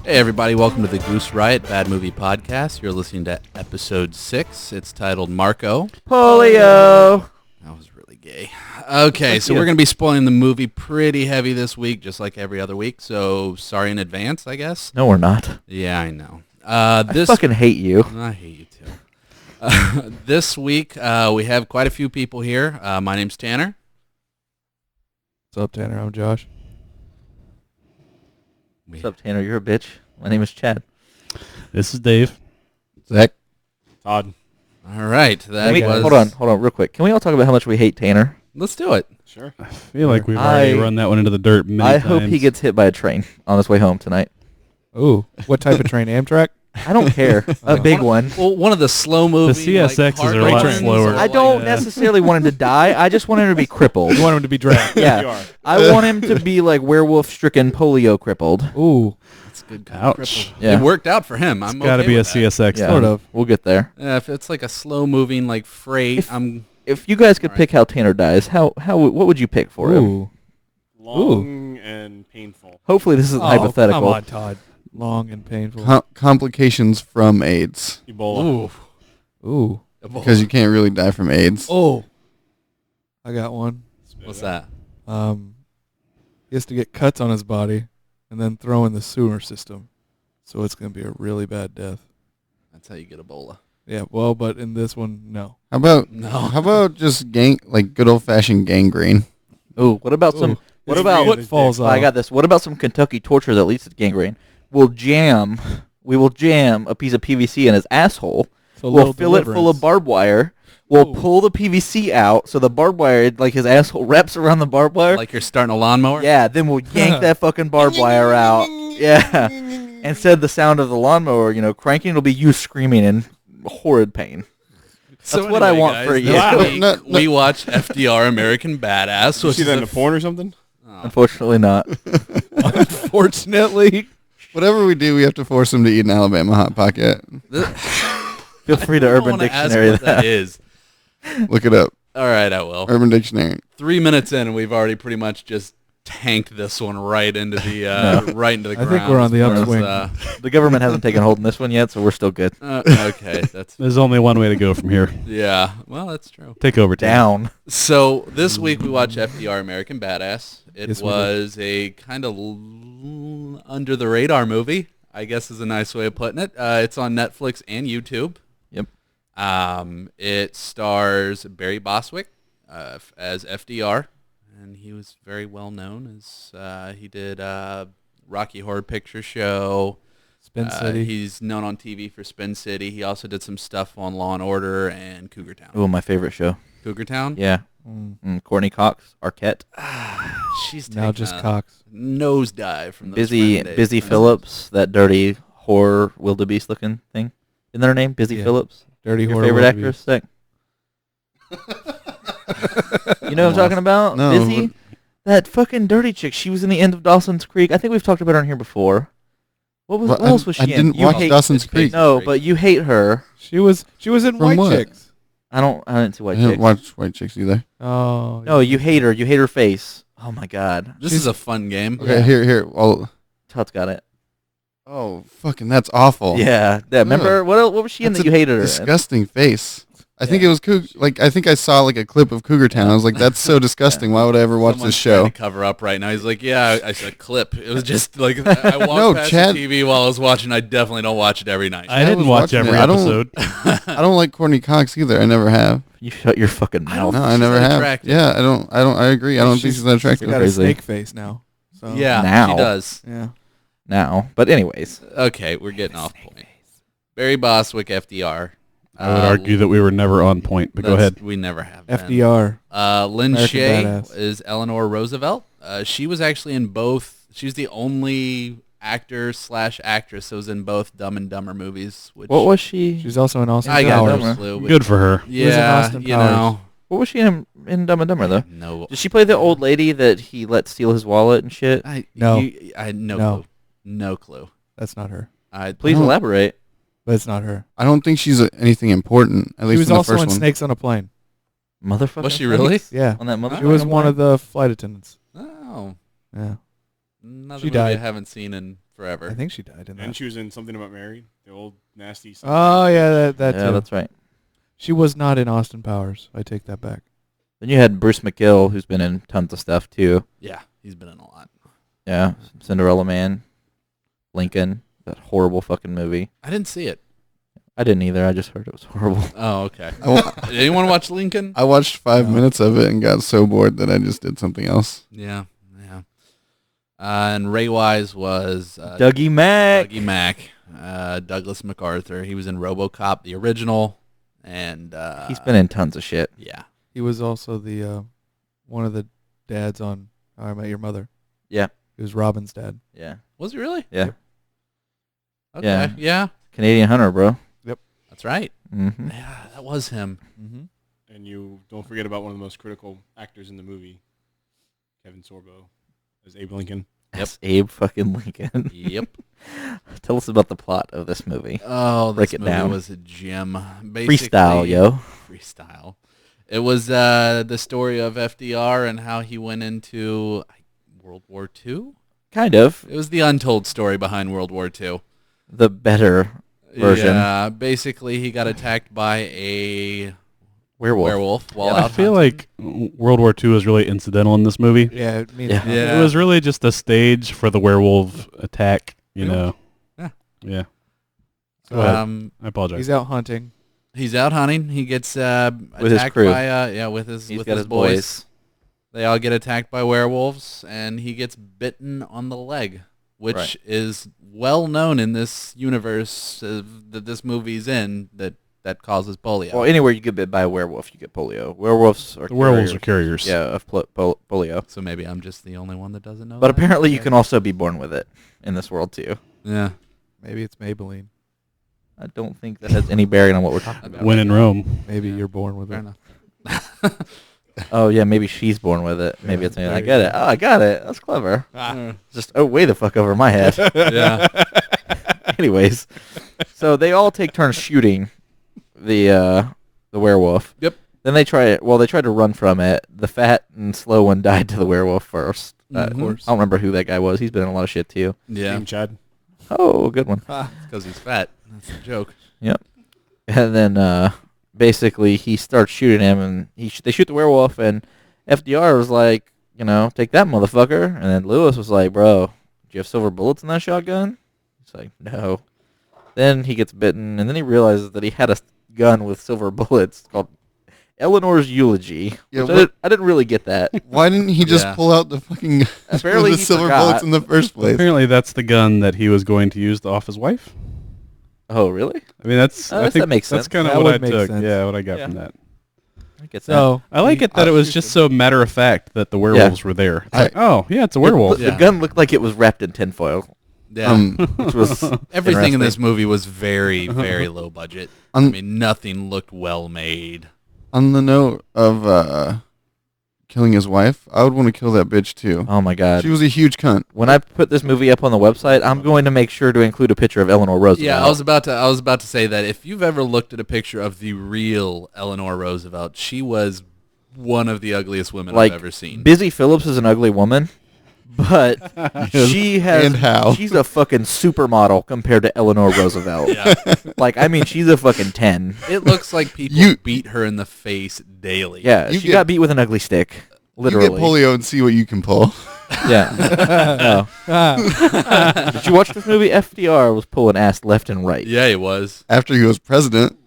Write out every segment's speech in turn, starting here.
Hey everybody, welcome to the Goose Riot Bad Movie Podcast. You're listening to episode 6. It's titled Marco. Polio! That was really gay. Okay, so we're going to be spoiling the movie pretty heavy this week, just like every other week. So sorry in advance, I guess. No, we're not. Yeah, I know. I fucking hate you. I hate you too. This week, we have quite a few people here. My name's Tanner. What's up, Tanner? I'm Josh. What's up, Tanner? You're a bitch. My name is Chad. This is Dave. Zach. Todd. All right. Hold on, real quick. Can we all talk about how much we hate Tanner? Let's do it. Sure. I feel like we've already run that one into the dirt many times. I hope he gets hit by a train on his way home tonight. Ooh, what type of train? Amtrak? I don't care. A big one. Well, one of the slow movie. The CSXs are a lot slower. I don't necessarily want him to die. I just want him to be crippled. You want him to be dragged? Yeah. I want him to be like werewolf-stricken, polio crippled. Ooh. That's good. Ouch. Yeah. It worked out for him. It's I'm got to okay be a with that. CSX. Yeah. Sort of. We'll get there. If it's like a slow moving like freight, If you guys could All right. pick how Tanner dies, what would you pick for him? Ooh. Long and painful. Hopefully this isn't hypothetical. Come on, Todd. Long and painful. Complications from AIDS. Ebola. Ooh. Because you can't really die from AIDS. Oh. I got one. What's that? He has to get cuts on his body and then throw in the sewer system. So it's going to be a really bad death. That's how you get Ebola. Yeah, well, but in this one, no. How about No. How about just good old fashioned gangrene? Ooh, what about some? Ooh. What It's about? really What falls Oh, off? I got this. What about some Kentucky torture that leads to gangrene? We will jam a piece of PVC in his asshole. So a We'll little fill it full of deliverance. barbed wire. We'll Ooh. pull the PVC out so the barbed wire, like his asshole, wraps around the barbed wire. Like you're starting a lawnmower? Yeah, then we'll yank that fucking barbed wire out. Yeah. Instead of the sound of the lawnmower, cranking, it'll be you screaming in horrid pain. So That's what I want guys, for you. this week, No. we watched FDR American Badass. You Which see is that in a porn or something? Unfortunately not. Unfortunately. Whatever we do, we have to force him to eat an Alabama Hot Pocket. Feel free to Urban Dictionary what that is. Look it up. All right, I will. Urban Dictionary. 3 minutes in, and we've already pretty much just tanked this one right into the right into the I ground. think we're on the as far upswing. as, The government hasn't taken hold in this one yet, so we're still good. okay, that's There's only one way to go from here. yeah. Well, that's true. Take over, Tanner. Down. So this week we watched FDR American Badass. It Yes, we did. was a kind of under the radar movie, I guess is a nice way of putting it. It's on Netflix and YouTube. Yep. It stars Barry Bostwick as FDR, and he was very well known as he did Rocky Horror Picture Show. Spin City. He's known on TV for Spin City. He also did some stuff on Law and Order and Cougar Town. Oh, my favorite show. Cougar Town? Yeah. Courtney Cox, Arquette. She's Now taken just a Cox. nosedive from those Busy Friend days. Busy Phillips, that dirty horror wildebeest looking thing. Isn't that her name? Busy Yeah. Phillips? Dirty Your horror. favorite wildebeest. actress? You know what I'm talking about? No, Busy? That fucking dirty chick. She was in the end of Dawson's Creek. I think we've talked about her on here before. What else was she I in? didn't You watch hate- Dawson's Creek. No, but you hate her. She was in From White what? Chicks. I didn't see I White didn't Chicks. watch White Chicks either. Oh. No, you hate her. You hate her face. Oh my God. This is a fun game. Okay, Yeah. here. Todd's got it. Oh, fucking, that's awful. Yeah. Remember what was she in That's that you hated her in? Disgusting face. I think it was I think I saw like a clip of Cougar Town. I was like, that's so disgusting. Why would I ever watch Someone's this trying show? to cover up right now. He's like, yeah, I saw a clip. It was just like I walked No, past Chad- the TV while I was watching. I definitely don't watch it every night. I didn't was watch watching every it. I don't- episode. I don't like Courtney Cox either. I never have. You shut your fucking mouth. No, I she's never not have. attractive. Yeah, I don't. I agree. I don't think she's that She's attractive. got a Crazy. snake face now. So yeah, Now. she does. Yeah. Now. But anyways. Okay, we're getting off point. Barry Bostwick, FDR. I would argue that we were never on point, but go ahead. We never have been. FDR. Lynn American Shay Badass. is Eleanor Roosevelt. She was actually in both. She's the only actor/actress that was in both Dumb and Dumber movies. Which What was she? She's also in Austin I got Powers. no clue. but Good for her. was in Yeah, Austin you Powers. know. What was she in Dumb and Dumber though? No. Did she play the old lady that he let steal his wallet and shit? No. I had no No. clue. No clue. That's not her. Please No. elaborate. But it's not her. I don't think she's anything important. At She least was in the also first in one. Snakes on a Plane. Motherfucker. Was she really? Yeah. On that motherfucker? She was one of the flight attendants. Oh. Yeah. Another She movie I died. haven't seen in forever. I think she died in And that. she was in Something About Mary, the old nasty. Oh yeah, that Yeah, too. that's right. She was not in Austin Powers. I take that back. Then you had Bruce McGill, who's been in tons of stuff too. Yeah, he's been in a lot. Yeah, Cinderella Man, Lincoln, that horrible fucking movie. I didn't see it. I didn't either. I just heard it was horrible. Oh, okay. I, wa- Did anyone watch Lincoln? I watched 5 No. minutes of it and got so bored that I just did something else. Yeah, yeah. And Ray Wise was Dougie Mack. Dougie Mack, Douglas MacArthur. He was in RoboCop, the original, and He's been in tons of shit. yeah. He was also the one of the dads on How I Met Your Mother. Yeah. He was Robin's dad. Yeah. Was he really? Yeah. Okay. Yeah. Yeah. Canadian Hunter, bro. That's right. Mm-hmm. Yeah, that was him. Mm-hmm. And you don't forget about one of the most critical actors in the movie, Kevin Sorbo, as Abe Lincoln. That's Abe fucking Lincoln. Yep. Tell us about the plot of this movie. Oh, Break this it movie down. was a gem. Basically, Freestyle, yo. Freestyle. It was the story of FDR and how he went into World War II. Kind of. It was the untold story behind World War II. The better version. Yeah, basically he got attacked by a Werewolf. while I out feel hunting. like World War II is really incidental in this movie. Yeah, I mean, Yeah. Yeah. It was really just a stage for the werewolf attack, you Yeah. know. Yeah. Yeah. Go ahead. I apologize. he's out hunting. He's out hunting. He gets attacked his crew. by with his He's with got his his boys. boys. They all get attacked by werewolves, and he gets bitten on the leg, which Right. is well known in this universe that this movie's in. That causes polio. Well, anywhere you get bit by a werewolf, you get polio. Werewolves are the werewolves are carriers. carriers. Yeah, of polio. So maybe I'm just the only one that doesn't know. But that? apparently you Okay. can also be born with it in this world too. Yeah. Maybe it's Maybelline. I don't think that has any bearing on what we're talking about. When in Rome. Maybe Yeah. you're born with Fair it. enough. Oh yeah, maybe she's born with it. Maybe Yeah, it's me. there I you get go. it. Oh, I got it. That's clever. Just way the fuck over my head. Yeah. Anyways, so they all take turns shooting the werewolf. Yep. Then they try it. Well, they tried to run from it. The fat and slow one died to the werewolf first. Of course. I don't remember who that guy was. He's been in a lot of shit too. Yeah. King Chad. Oh, good one. Because he's fat. That's the joke. Yep. And then basically he starts shooting him, and they shoot the werewolf, and FDR was like, take that motherfucker. And then Lewis was like, bro, do you have silver bullets in that shotgun? He's like, no. Then he gets bitten, and then he realizes that he had a gun with silver bullets called Eleanor's Eulogy. Yeah, Which I didn't really get that. Why didn't he just Yeah. pull out the fucking Apparently the he silver forgot. bullets in the first place? Apparently that's the gun that he was going to use to off his wife. Oh, really? I mean, that's Oh, I that think makes that's sense. kind of That what I would make took. sense. Yeah, what I got Yeah. from that. I get that. So I like it that it was just so matter of fact that the werewolves were there. It's I- like, oh, yeah, it's a werewolf. The Yeah. gun looked like it was wrapped in tinfoil, Yeah. which was Everything in this interesting. movie was very, very low budget. I mean, nothing looked well made. On the note of killing his wife, I would want to kill that bitch too. Oh my god. She was a huge cunt. When I put this movie up on the website, I'm going to make sure to include a picture of Eleanor Roosevelt. Yeah, I was about to say that if you've ever looked at a picture of the real Eleanor Roosevelt, she was one of the ugliest women Like, I've ever seen. Busy Phillips is an ugly woman, but she has. And how? She's a fucking supermodel compared to Eleanor Roosevelt. Yeah. Like, I mean, she's a fucking 10. It looks like people You- beat her in the face daily. Yeah, You she get- got beat with an ugly stick. You Literally. get polio and see what you can pull. Yeah. No. Did you watch this movie? FDR was pulling ass left and right. Yeah, he was. After he was president,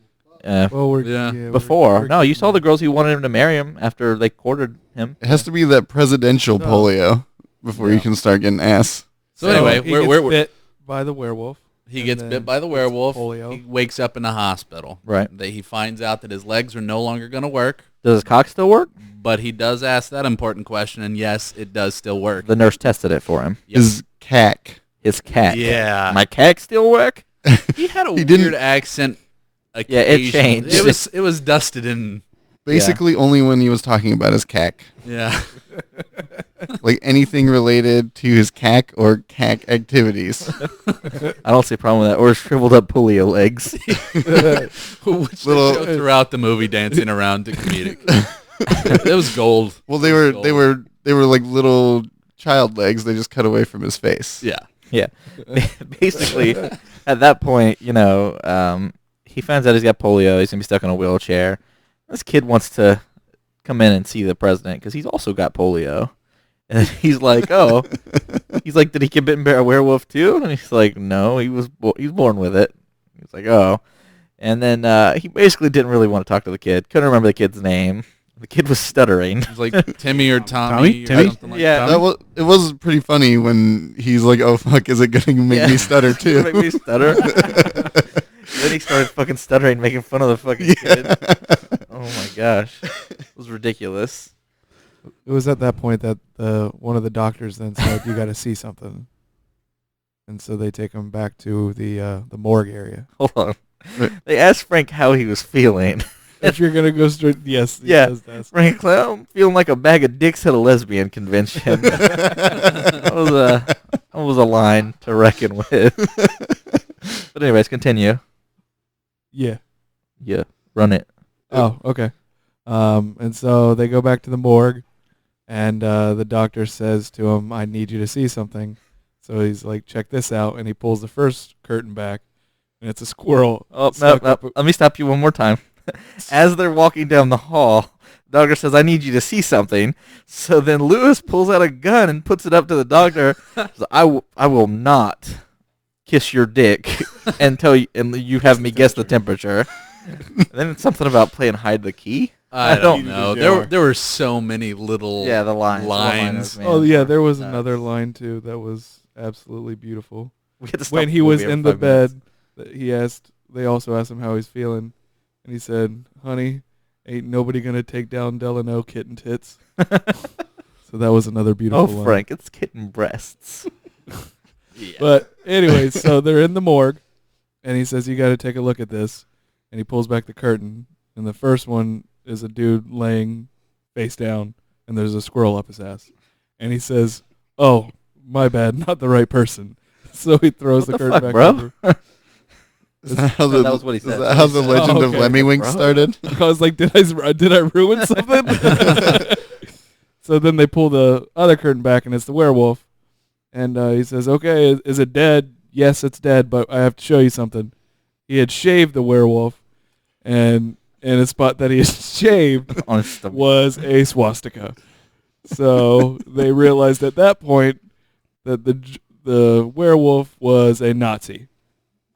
well, we're Yeah. Before. No, you saw the girls who wanted him to marry him after they courted him. it has to be that presidential No. polio before you Yeah. can start getting ass. So anyway, he we're gets bit by the werewolf. he and gets then bit by the werewolf. polio. He wakes up in a hospital. Right. He finds out that his legs are no longer going to work, Does his cock still work? but he does ask that important question, and yes, it does still work. The nurse tested it for him. Yep. His cack. His cat. Yeah. My cat still work? He had a He weird didn't- accent. Yeah, it occasionally. changed. It was dusted in. Basically, only when he was talking about his cack. Yeah. Like anything related to his cack or cack activities. I don't see a problem with that. Or shriveled up polio legs. Which Little- they show throughout the movie, dancing around to comedic. It was gold. Well, they were like little child legs. They just cut away from his face. Yeah. Yeah. Basically, at that point, he finds out he's got polio. He's going to be stuck in a wheelchair. This kid wants to come in and see the president because he's also got polio. And he's like, oh. He's like, did he get bitten by a werewolf too? And he's like, no, he's born with it. He's like, oh. And then he basically didn't really want to talk to the kid. Couldn't remember the kid's name. The kid was stuttering. It was like Timmy or Tommy? Timmy? Or something like Yeah. that. It was pretty funny when he's like, "Oh fuck, is it gonna make me stutter too?" Make me stutter. Then he started fucking stuttering, making fun of the fucking kid. Oh my gosh, it was ridiculous. It was at that point that one of the doctors then said, "You got to see something," and so they take him back to the morgue area. Hold on. They asked Frank how he was feeling. If you're gonna go straight, yes, he Yeah. does that. Frank, I'm feeling like a bag of dicks at a lesbian convention. that was a line to reckon with. But anyways, continue. Yeah. Yeah, run it. Oh, okay. And so they go back to the morgue, and the doctor says to him, "I need you to see something." So he's like, "Check this out," and he pulls the first curtain back, and it's a squirrel. Oh, no, stuck up- let me stop you one more time. As they're walking down the hall, the doctor says, I need you to see something. So then Lewis pulls out a gun and puts it up to the doctor. Says, I will not kiss your dick until you have me guess the temperature. And then it's something about playing hide the key. I don't know. know. There were- There were so many little Yeah, the lines. lines. Oh yeah, there was Nuts. another line too that was absolutely beautiful. We had to stop When the he was movie every in the 5 minutes. bed, they also asked him how he's feeling, and he said, "Honey, ain't nobody gonna take down Delano kitten tits." So that was another beautiful Oh, line. Frank, it's kitten breasts. Yeah. But anyways, so they're in the morgue, and he says, "You got to take a look at this," and he pulls back the curtain, and the first one is a dude laying face down, and there's a squirrel up his ass, and he says, "Oh, my bad, not the right person." So he throws What the the curtain fuck, back bro? over. Is that how No, that was what he said. Is that how the Oh, legend of okay. Lemmiwinks Bro. started? I was like, did I ruin something? So then they pull the other curtain back, and it's the werewolf. And he says, "Okay, is it dead?" "Yes, it's dead, but I have to show you something." He had shaved the werewolf, and in a spot that he had shaved On his stomach. was a swastika. So they realized at that point that the werewolf was a Nazi.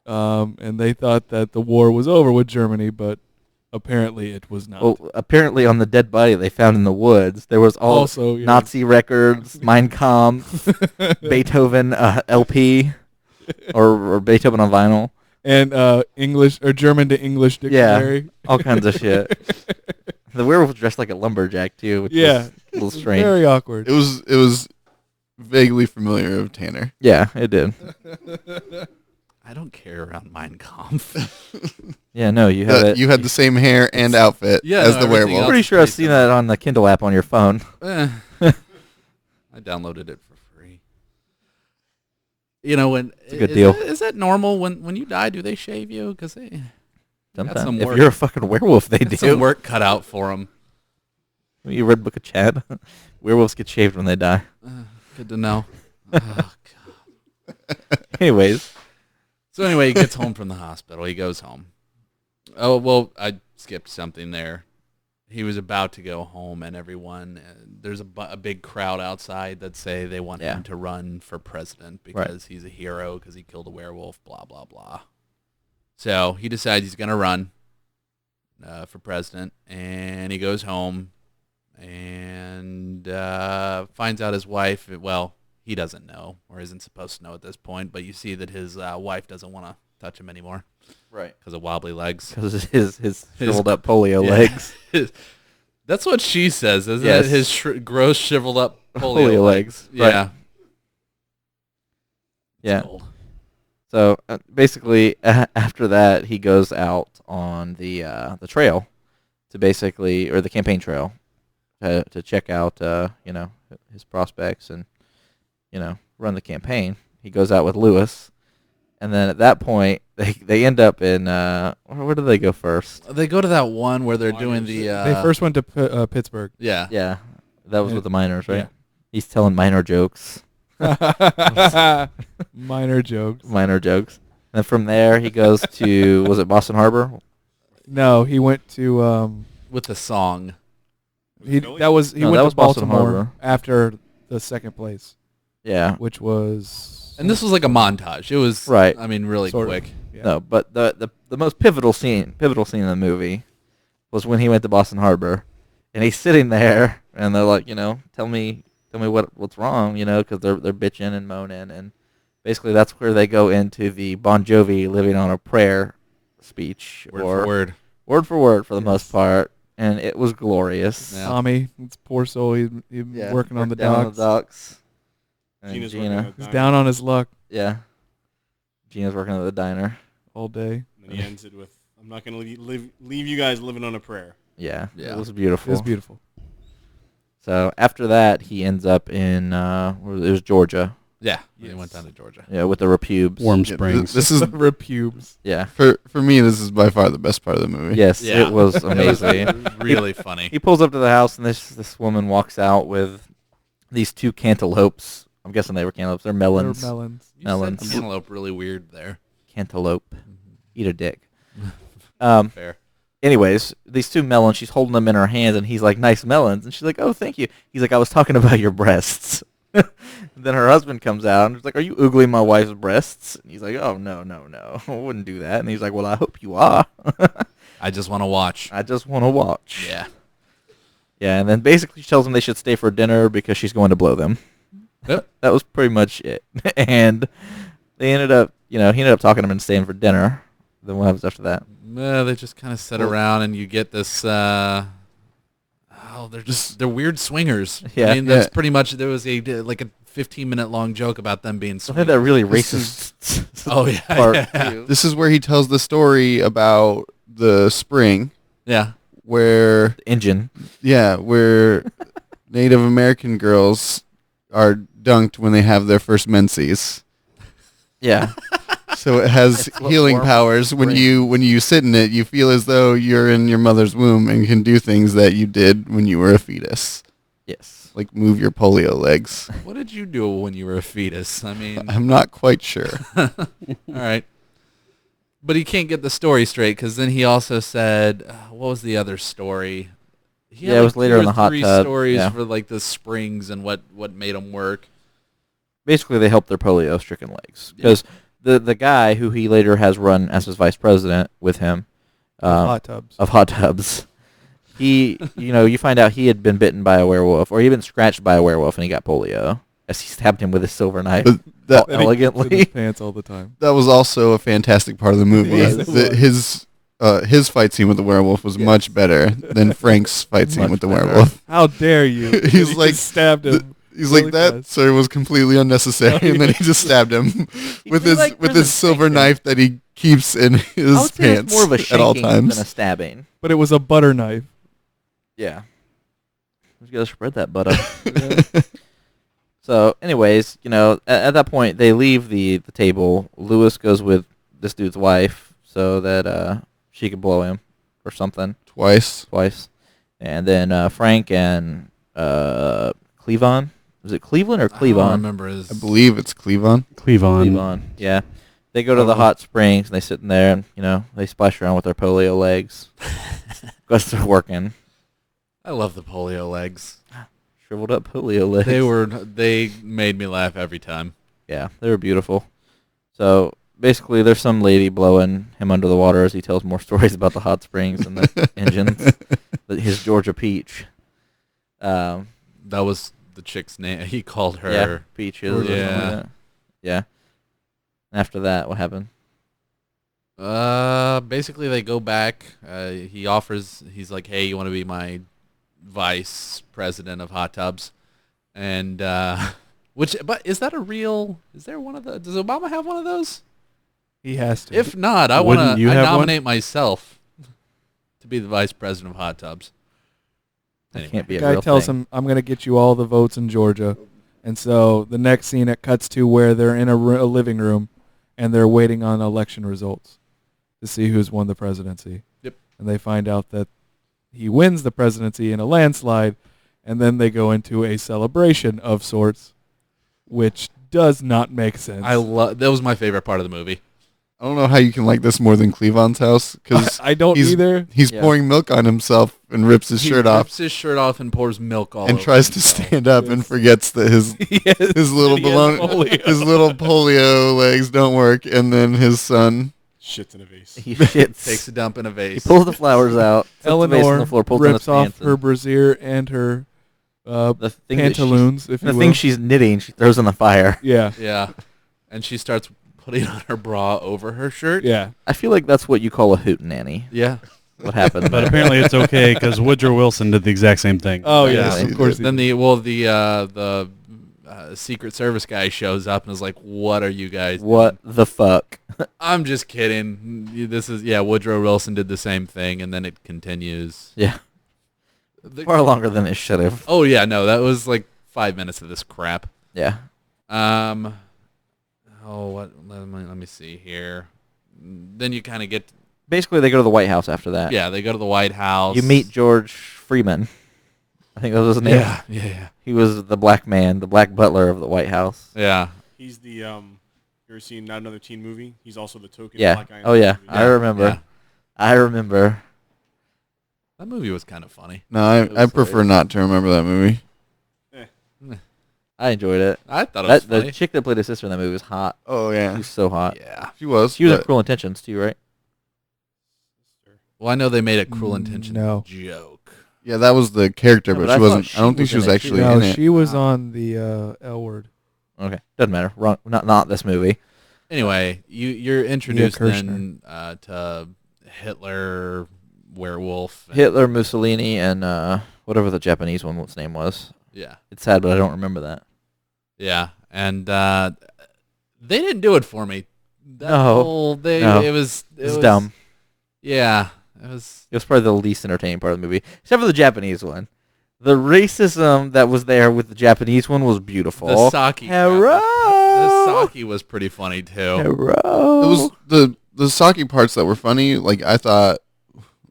And they thought that the war was over with Germany, but apparently it was not. Well, apparently on the dead body they found in the woods, there was all Also, yeah. Nazi records, Mein Kampf, Beethoven LP, or Beethoven on vinyl, and English or German to English dictionary. all kinds of shit. The werewolf was dressed like a lumberjack too, which Yeah. was a little strange. Very awkward. It was vaguely familiar of Tanner. Yeah, it did. I don't care around Mein Kampf. Yeah, no, you have it. You had the same hair and outfit Yeah, as no, the everything werewolf. I'm else- pretty sure I've seen that on the Kindle app on your phone. I downloaded it for free. You know, when It's a good deal. Is that normal when you die? Do they shave you? Because they got Sometimes, some if work. you're a fucking werewolf, they got some do. work cut out for them. You read Book of Chad? Werewolves get shaved when they die. Good to know. Oh, God. Anyways, So anyway, he gets home from the hospital. He goes home. Oh, well, I skipped something there. He was about to go home, and everyone, there's a big crowd outside that say they want Yeah. him to run for president because he's a hero, because he killed a werewolf, blah, blah, blah. So he decides he's going to run for president, and he goes home and finds out his wife, well, he doesn't know or isn't supposed to know at this point, but you see that his wife doesn't want to touch him anymore right, because of wobbly legs. because his shriveled up polio legs. That's what she says, isn't Yes. it? His gross shriveled up Polio legs. Right. Yeah. Yeah. It's old. So basically, after that, he goes out on the trail to basically, or the campaign trail, to check out his prospects and run the campaign. He goes out with Lewis, and then at that point, they end up in where do they go first? They go to that one where they're doing Miners. the They first went to Pittsburgh. yeah. Yeah, that was with the miners, right? Yeah. He's telling minor jokes. Minor jokes. Minor jokes. And then from there, he goes to, was it Boston Harbor? No, he went to With the song. he Philly? that was he No, went that to was Boston Baltimore Harbor. after the second place, Yeah. which was And this was like a montage. It was, Right. I mean, really sort of, quick. yeah. No, but the most pivotal scene in the movie was when he went to Boston Harbor, and he's sitting there, and they're like, tell me what's wrong, because they're bitching and moaning, and basically that's where they go into the Bon Jovi "Living on a Prayer" speech, Word for word. word for word for the Yes. most part, and it was glorious. Yeah. Tommy, it's poor soul. He working on the down docks. docks. And Gina's working Gina, at the He's diner, down on his luck yeah, Gina's working at the diner. all day. And then he ends it with, "I'm not going to leave you guys living on a prayer." Yeah, Yeah. it was It beautiful. was beautiful. So after that, he ends up in it was Georgia. Yeah. Yes. He went down to Georgia. Yeah, with the repubes. Warm Yeah, Springs. this is Repubes. Yeah. for me. This is by far the best part of the movie. Yes, Yeah. it was It was amazing. really funny. He pulls up to the house, and this woman walks out with these two cantaloupes. I'm guessing they were cantaloupes. They're melons. They're melons. You Melons. said cantaloupe really weird there. Cantaloupe. Eat a dick. Fair. Anyways, these two melons, she's holding them in her hands, and he's like, "Nice melons." And she's like, "Oh, thank you." He's like, "I was talking about your breasts." Then her husband comes out, and she's like, "Are you oogling my wife's breasts?" And he's like, "Oh, no, I wouldn't do that." And he's like, "Well, I hope you are." I just want to watch. I just want to watch. Yeah. Yeah, and then basically she tells them they should stay for dinner because she's going to blow them. Yep. That was pretty much it. And they ended up, he ended up talking to them and staying for dinner. Then what happens after that? They just kind of sit Well- around, and you get this. They're weird swingers. Yeah. I mean, that's Yeah. pretty much. There was like a 15-minute long joke about them being I swingers. think that really This racist Oh, yeah, part yeah. too. This is where he tells the story about the spring, Yeah. where Engine. where Native American girls are dunked when they have their first menses. Yeah. So it has It's what healing warm powers. When spring. you sit in it, you feel as though you're in your mother's womb and can do things that you did when you were a fetus, Yes. like move your polio legs. What did you do when you were a fetus? I mean, I'm not quite sure. all right. But he can't get the story straight because then he also said, what was the other story? He had Yeah, it was later two in or the hot three tub, stories yeah. for like the springs and what made them work. Basically, they helped their polio-stricken legs. Because the guy who he later has run as his vice president with him Hot tubs. of hot tubs, he, you find out he had been bitten by a werewolf, or he'd been scratched by a werewolf, and he got polio as he stabbed him with his silver knife. But that And he puts it in elegantly. his pants all the time. that was also a fantastic part of the movie. It was. His fight scene with the werewolf was much better than Frank's fight scene Much with the better. werewolf. How dare you? He's He just like, stabbed him. He's really like, that, fast. sir, was completely unnecessary, and then he just stabbed him with did his like with prison his silver shanking. knife that he keeps in I his would say it's pants more of a at all shanking times. than a stabbing. But it was a butter knife. Yeah. Just gotta spread that butter. So, anyways, at that point, they leave the table. Lewis goes with this dude's wife so that she could blow him or something Twice. and then Frank and Cleavon. Was it Cleveland or I don't Cleavon? remember his. I believe it's Cleavon. Cleavon. Cleavon. Yeah. They go to the hot springs and they sit in there and they splash around with their polio legs. Because they're working. I love the polio legs. Shriveled up polio legs. They made me laugh every time. Yeah, they were beautiful. So basically, there's some lady blowing him under the water as he tells more stories about the hot springs and the engines. His Georgia Peach. That was the chick's name. He called her. Yeah, Peaches. or something like Yeah. that. Yeah. After that, what happened? Basically they go back. He's like, hey, you want to be my vice president of hot tubs? And, but is that is there one of the, does Obama have one of those? He has to. If not, I Wouldn't you have one? nominate myself to be the vice president of hot tubs. That Anyway. can't be the a guy real tells thing. him, I'm going to get you all the votes in Georgia. And so the next scene, it cuts to where they're in a living room and they're waiting on election results to see who's won the presidency. Yep. And they find out that he wins the presidency in a landslide, and then they go into a celebration of sorts which does not make sense. That was my favorite part of the movie. I don't know how you can like this more than Cleavon's house because I don't either. he's Yeah. pouring milk on himself and rips his shirt off Rips his shirt off and pours milk all and over tries to himself. stand up and forgets that his his little his little polio legs don't work, and then his son. Shits in a vase. He shits. Takes a dump in a He vase. pulls the flowers out. Puts the vase on Eleanor the floor, pulls down his rips off pants, her and brassiere and her the thing that she's- pantaloons, if you the will. thing she's knitting, she throws in the fire. Yeah, Yeah. And she starts putting on her bra over her shirt. yeah. I feel like that's what you call a hootenanny. Yeah. What happened? But there. apparently it's okay because Woodrow Wilson did the exact same thing. Oh, Yeah. yes, of course. he Then did. the Secret Service guy shows up and is like, "What are you guys What the fuck? doing?" I'm just kidding. This is Woodrow Wilson did the same thing, and then it continues. Yeah, The- far longer than it should have. oh yeah, no, that was like 5 minutes of this crap. Yeah, What? Let me see here. Then you kind of get. basically they go to the White House after that. Yeah, they go to the White House. You meet George Freeman. I think that was his name. Yeah. He was the black man, the black butler of the White House. Yeah. He's the you ever seen Not Another Teen Movie? He's also the token Yeah. black guy. in Oh the yeah, movie. I remember. Yeah. I remember. That movie was kind of funny. No, It I was prefer like- not to remember that movie. I enjoyed it. I thought it was The funny. chick that played his sister in that movie was hot. Oh She yeah, was so hot. Yeah. she was. She was in but- Cruel Intentions too, right? Well, I know they made a Cruel Intention No. joke. Yeah, that was the character, No, but but I she thought wasn't. she I don't think was she was in it, actually too. No, in it. she was on the L Word. Okay, doesn't matter. Wrong. Not this movie. Anyway, you're introduced Kirshner. then to Hitler, werewolf. and- Hitler, Mussolini, and whatever the Japanese one's name was. Yeah. It's sad, but I don't remember that. Yeah. And they didn't do it for me. That No. whole No. it was dumb. Yeah. It was It was probably the least entertaining part of the movie, except for the Japanese one. The racism that was there with the Japanese one was beautiful. the sake. Hero. The sake was pretty funny too. Hero. It was the sake parts that were funny. Like I thought,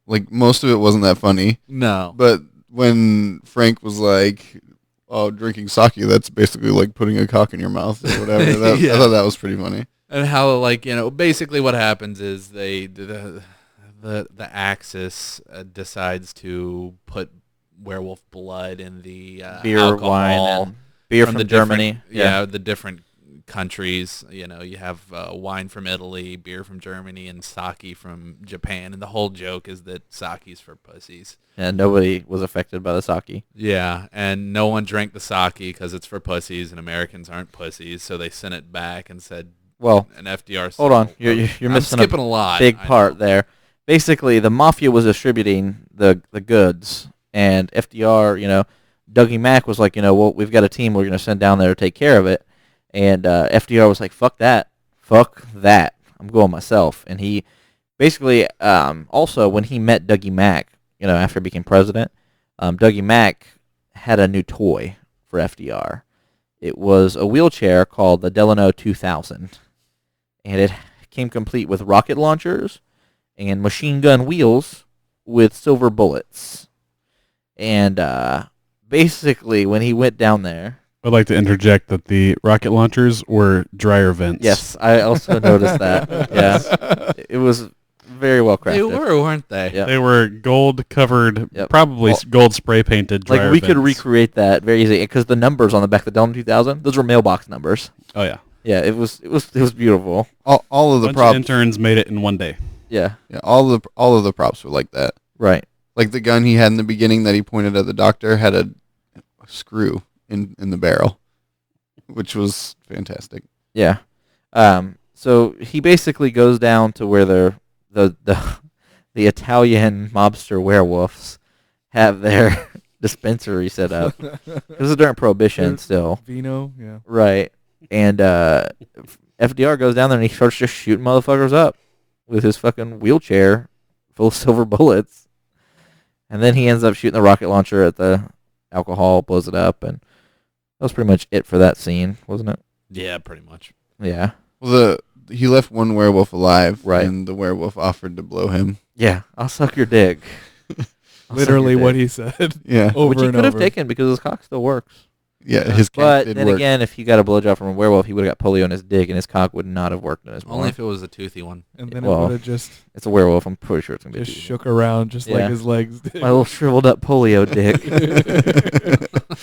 like most of it wasn't that funny. No. But when Frank was like, "Oh, drinking sake, that's basically like putting a cock in your mouth or whatever," Yeah. I thought that was pretty funny. And how basically what happens is the Axis decides to put werewolf blood in the beer, alcohol wine, and beer from the Germany. different- yeah, the different countries. You have wine from Italy, beer from Germany, and sake from Japan. And the whole joke is that sake's for pussies. And nobody was affected by the sake. Yeah, and no one drank the sake because it's for pussies, and Americans aren't pussies. So they sent it back and said, Well, "An FDR." hold on. stole- You're I'm missing skipping a lot. big I part know. there. Basically, the mafia was distributing the goods, and FDR, Dougie Mack was like, well, we've got a team we're going to send down there to take care of it. And FDR was like, fuck that. I'm going myself. And he basically, also, when he met Dougie Mack, after he became president, Dougie Mack had a new toy for FDR. It was a wheelchair called the Delano 2000. And it came complete with rocket launchers and machine gun wheels with silver bullets. And basically, when he went down there, I'd like to interject that the rocket launchers were dryer vents. yes, I also noticed that. Yeah, it was very well crafted. They were, weren't they? Yeah. They were gold covered, Yep. probably Well, gold spray painted dryer Like we could vents. recreate that very easily because the numbers on the back of the Delano 2000, those were mailbox numbers. Oh yeah. Yeah, it was beautiful. All of the Bunch of props. interns made it in one day. Yeah, Yeah, all of the props were like that. right. Like the gun he had in the beginning that he pointed at the doctor had a screw in the barrel, which was fantastic. Yeah. So he basically goes down to where the Italian mobster werewolves have their dispensary set up. This is during Prohibition still. Vino, yeah. Right. And FDR goes down there and he starts just shooting motherfuckers up with his fucking wheelchair full of silver bullets. And then he ends up shooting the rocket launcher at the alcohol, blows it up, and that was pretty much it for that scene, wasn't it? Yeah, pretty much. Yeah. Well, he left one werewolf alive, Right. and the werewolf offered to blow him. Yeah, I'll suck your dick. I'll suck Literally your what dick. he said Yeah. over Which he and could have over. taken because his cock still works. his cat But did then work. again, if he got a blowjob from a werewolf, he would have got polio in his dick, and his cock would not have worked in his Only if it was a toothy one. And then Well, it would have just It's a werewolf. I'm pretty sure it's gonna be. just shook around just Yeah. like his legs did. My little shriveled up polio dick.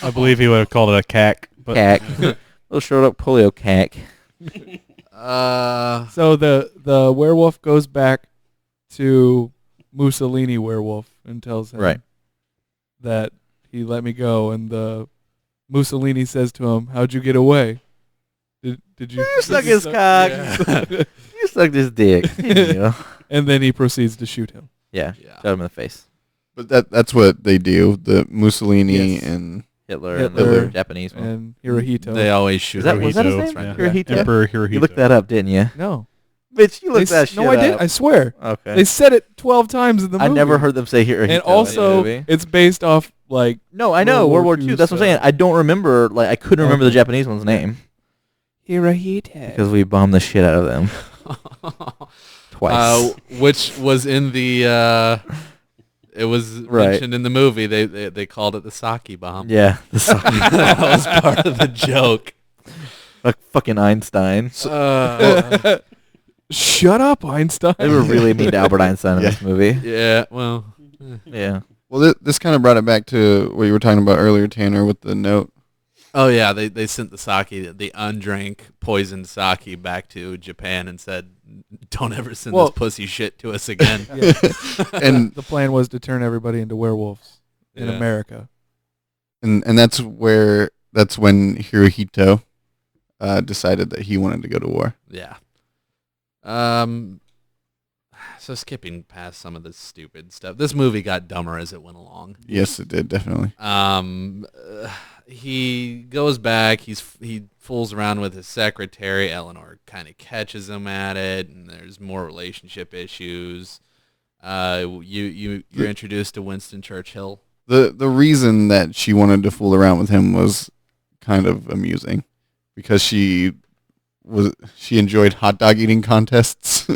I believe he would have called it a cack. But Cack. Little shriveled up polio cack. So the werewolf goes back to Mussolini werewolf and tells him Right. that he let me go, and the Mussolini says to him, "How'd you get away? Did you?" You suck his cock. You sucked his dick. Yeah. And then he proceeds to shoot him. Yeah. Yeah. Shot him in the face. But that's what they do. The Mussolini Yes. and Hitler, Hitler and the Japanese one. And Hirohito. They always shoot. Was that his Hirohito, name? Right. Hirohito? Emperor Hirohito. You looked that up, didn't you? no, Bitch, you looked that shit no, I did. up. I swear. Okay. They said it 12 times in the movie. I never heard them say Hirohito. And in the also, movie. it's based off like No, I know World War II. That's what I'm saying. I don't remember. Like, I couldn't remember the Okay. Japanese one's name Hirohito. because we bombed the shit out of them twice. Which was in the. It was Right. mentioned in the movie. They called it the sake bomb. Yeah, the That was part of the joke. like fucking Einstein. Shut up, Einstein. They were really mean to Albert Einstein in Yeah. this movie. Yeah. Well. Yeah. well, this kind of brought it back to what you were talking about earlier, Tanner, with the note. Oh yeah. They sent the sake, the undrank poisoned sake, back to Japan and said, "Don't ever send Well- this pussy shit to us again." Yeah. And The plan was to turn everybody into werewolves in Yeah. America. and that's when Hirohito decided that he wanted to go to war. Yeah. So skipping past some of the stupid stuff, this movie got dumber as it went along. Yes, it did, definitely. He goes back. He fools around with his secretary. Eleanor kind of catches him at it, and there's more relationship issues. You're introduced to Winston Churchill. The reason that she wanted to fool around with him was kind of amusing because she enjoyed hot dog eating contests.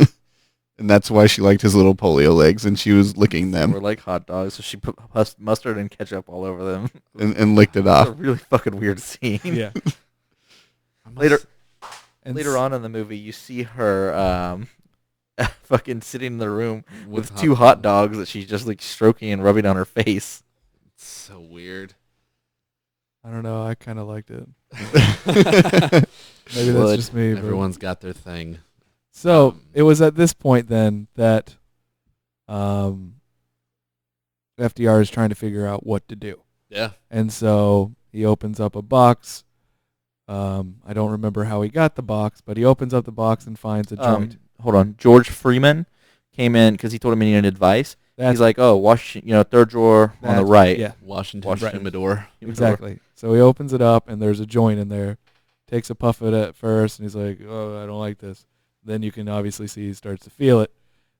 And that's why she liked his little polio legs, and she was licking They them were like hot dogs, so she put mustard and ketchup all over them. and licked it It's a off. really fucking weird scene. Yeah. Later And later on in the movie, you see her fucking sitting in the room with With two hot dogs that she's just like stroking and rubbing on her face. It's so weird. I don't know. I kind of liked it. Yeah. Maybe that's Would. just me. But. Everyone's got their thing. So it was at this point then that FDR is trying to figure out what to do. Yeah. And so he opens up a box. I don't remember how he got the box, but he opens up the box and finds a joint. Hold on. George Freeman came in because he told him he needed advice. He's like, oh, third drawer on the that's- right. Yeah, Washington Right. Humidor. exactly. So he opens it up and there's a joint in there. Takes a puff of it at first and he's like, oh, I don't like this. Then you can obviously see he starts to feel it.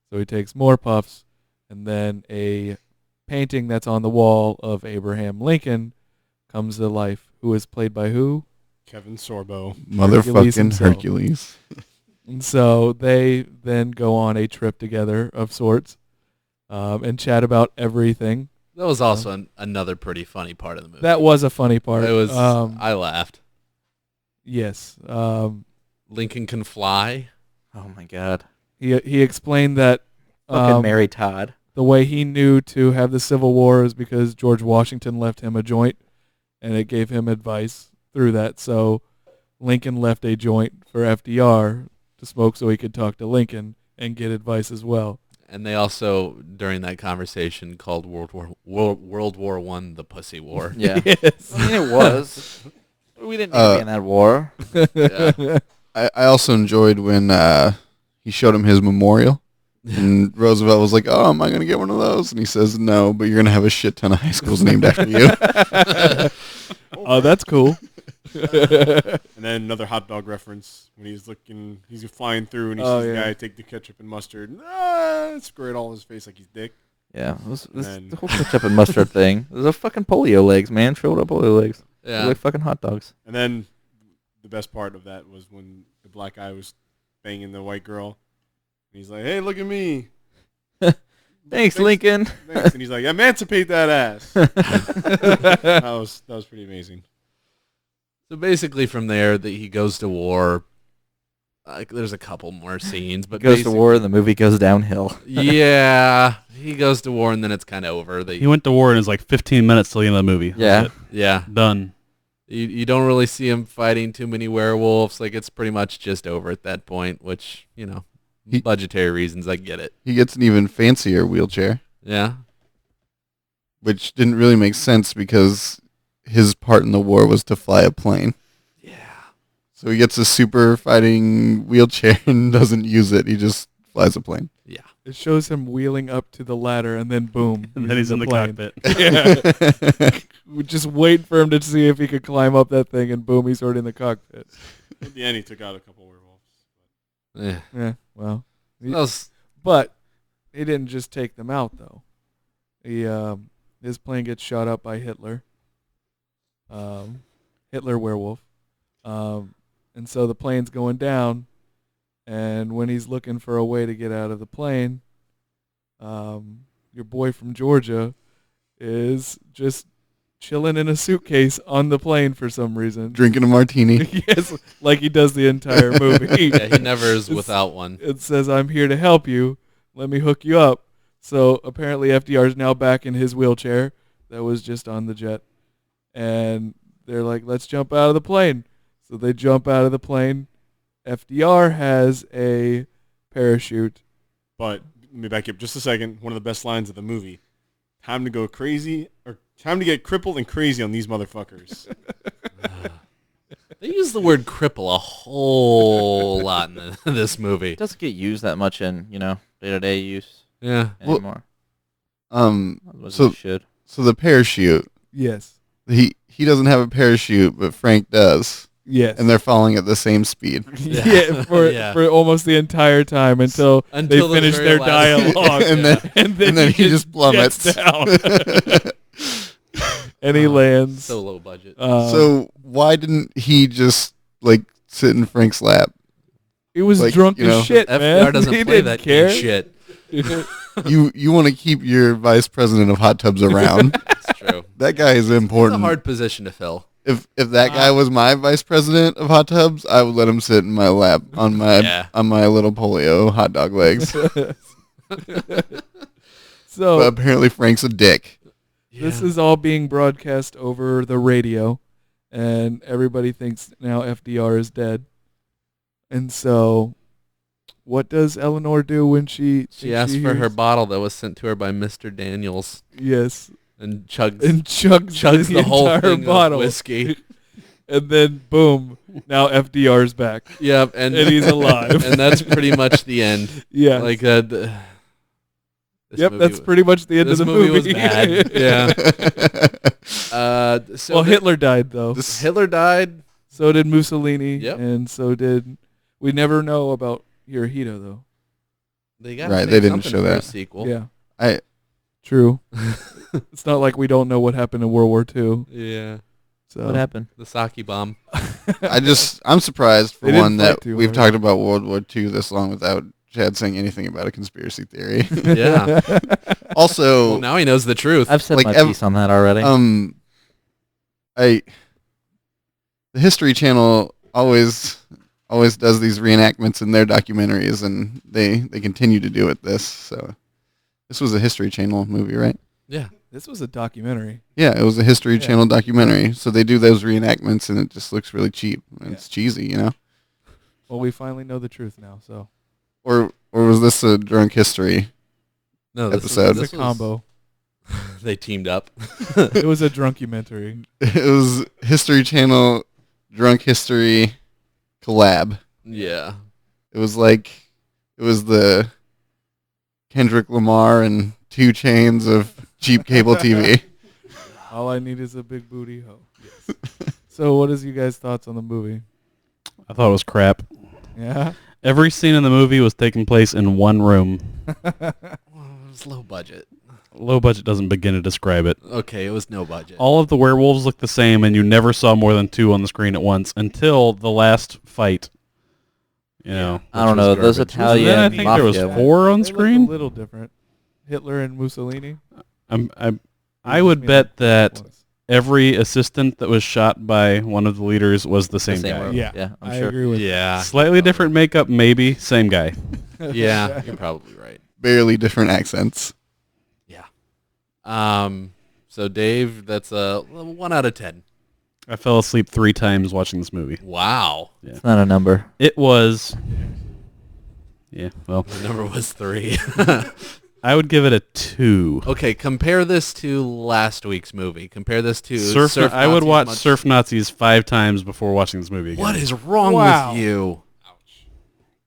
So he takes more puffs and then a painting that's on the wall of Abraham Lincoln comes to life. Who is played by who? Kevin Sorbo. Motherfucking himself. Hercules. And so they then go on a trip together of sorts and chat about everything. That was also another pretty funny part of the movie. That was a funny part. It was. I laughed. Yes. Lincoln can fly. Oh my god. He explained that Fucking Mary Todd. the way he knew to have the Civil War is because George Washington left him a joint, and it gave him advice through that. So Lincoln left a joint for FDR to smoke so he could talk to Lincoln and get advice as well. And they also, during that conversation, called World War I the Pussy War. Yeah. Yes. I mean, it was. We didn't need to be in that war. Yeah. I also enjoyed when he showed him his memorial. And Roosevelt was like, oh, am I going to get one of those? And he says, no, but you're going to have a shit ton of high schools named after you. Oh, that's cool. And then another hot dog reference when he's flying through and he Oh, sees the yeah. guy take the ketchup and mustard and squirt all in his face like he's dick. Yeah. then- The whole ketchup and mustard thing. There's a fucking polio legs, man. Shriveled up polio legs. They're Yeah. like fucking hot dogs. And then the best part of that was when the black guy was banging the white girl. And he's like, hey, look at me. Thanks, Lincoln. Thanks. And he's like, emancipate that ass. that was pretty amazing. So basically, from there, he goes to war. There's a couple more scenes, but Goes to war and the movie goes downhill. Yeah, he goes to war and then it's kind of over. He went to war and it's like 15 minutes till the end of the movie. Yeah. That's it. Yeah, Done. you don't really see him fighting too many werewolves. Like it's pretty much just over at that point. Which budgetary reasons, I get it. He gets an even fancier wheelchair, Yeah, which didn't really make sense because his part in the war was to fly a plane. yeah. So he gets a super fighting wheelchair and doesn't use it. He just flies a plane. Yeah. It shows him wheeling up to the ladder, and then boom, And then he's in the plane. cockpit. Yeah, we just wait for him to see if he could climb up that thing, and boom, he's already in the cockpit. At the end, he took out a couple werewolves. Yeah. Yeah, well, Those- but he didn't just take them out though. His plane gets shot up by Hitler. Hitler werewolf. And so the plane's going down, and when he's looking for a way to get out of the plane, your boy from Georgia is just chilling in a suitcase on the plane for some reason. Drinking a martini. Yes, like he does the entire movie. yeah, he never is without one. It says, "I'm here to help you. Let me hook you up." So apparently FDR is now back in his wheelchair that was just on the jet. And they're like, let's jump out of the plane. So they jump out of the plane. FDR has a parachute. But let me back up just a second. One of the best lines of the movie. Time to go crazy, or time to get crippled and crazy on these motherfuckers. They use the word cripple a whole lot in this movie. It doesn't get used that much in, day-to-day use Yeah. anymore. So So should. so the parachute. Yes. He doesn't have a parachute, but Frank does, Yes. and they're falling at the same speed. yeah, Yeah. for almost the entire time until Until the they finish very their last- dialogue. and then and then he just plummets. jets down. And he lands. So low budget. So why didn't he just sit in Frank's lap? he was like, drunk you know, as shit, man. FDR doesn't He play didn't that care. shit. You want to keep your vice president of hot tubs around. That's true. That guy is It's a important. hard position to fill. If that guy was my vice president of hot tubs, I would let him sit in my lap on my little polio hot dog legs. So But apparently Frank's a dick. this is all being broadcast over the radio, and everybody thinks now FDR is dead. And so, what does Eleanor do when she She asked for her bottle that was sent to her by Mr. Daniels Yes, and chugs and chugs the whole entire thing bottle. of whiskey. And then boom, now FDR's back, Yep, and and he's alive. and that's pretty much the end. Yeah. Like this Yep, movie that's pretty much the end of this the movie movie. was bad. Yeah. So Well, Hitler died though. Hitler died. So did Mussolini. Yep. And so did. We never know about Hirohito though. They got Right, they didn't show that. a sequel. Yeah. I True. It's not like we don't know what happened in World War II. Yeah. So What happened? The Saki bomb. I'm surprised for They didn't one fight that too we've hard. talked about World War II this long without Chad saying anything about a conspiracy theory. Yeah. Also, Well, now he knows the truth. I've said Like my piece on that already. the History Channel always does these reenactments in their documentaries, and they continue to do it. So this was a History Channel movie, right? Yeah. This was a documentary. Yeah, it was a History Yeah. Channel documentary. So they do those reenactments, and it just looks really cheap. It's cheesy, Well, we finally know the truth now. So Or was this a drunk history? No, Episode. it's a combo. They teamed up. It was a drunkumentary. It was History Channel drunk history collab. Yeah. It was the Kendrick Lamar and 2 Chainz of cheap cable TV. All I need is a big booty hoe. Yes. So, what is you guys' thoughts on the movie? I thought it was crap. Yeah. Every scene in the movie was taking place in one room. Well, it was low budget. Low budget doesn't begin to describe it. Okay, it was no budget. All of the werewolves looked the same, and you never saw more than 2 on the screen at once until the last fight. You know, I don't which know. was Those garbage. Italian Then I think there was mafia- 4 on They look screen. a little different. Hitler and Mussolini. I would bet that every assistant that was shot by one of the leaders was the same, same guy. road. Yeah, Yeah, I'm I sure. agree with Yeah. Slightly different makeup, maybe. Same guy. Yeah, you're probably right. Barely different accents. Yeah. So Dave, that's a 1 out of 10. I fell asleep 3 times watching this movie. Wow. It's not a number. It was... Yeah, well, The number was 3. I would give it a 2. Okay, compare this to last week's movie. Compare this to I would Nazis watch Munch- Surf Nazis 5 times before watching this movie again. What is wrong Wow. with you?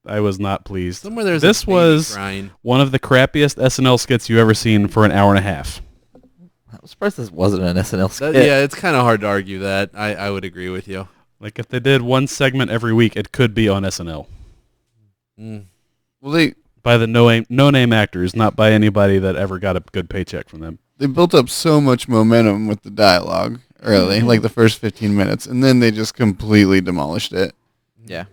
I was not pleased. Somewhere there's This a baby was crying. one of the crappiest SNL skits you've ever seen for an hour and a half. I'm surprised this wasn't an SNL skit. Yeah, it's kind of hard to argue that. I would agree with you. Like, if they did one segment every week, it could be on SNL. Mm. Well, they By the no-name actors, not by anybody that ever got a good paycheck from them. built up so much momentum with the dialogue early, like the first 15 minutes, and then they just completely demolished it. Yeah.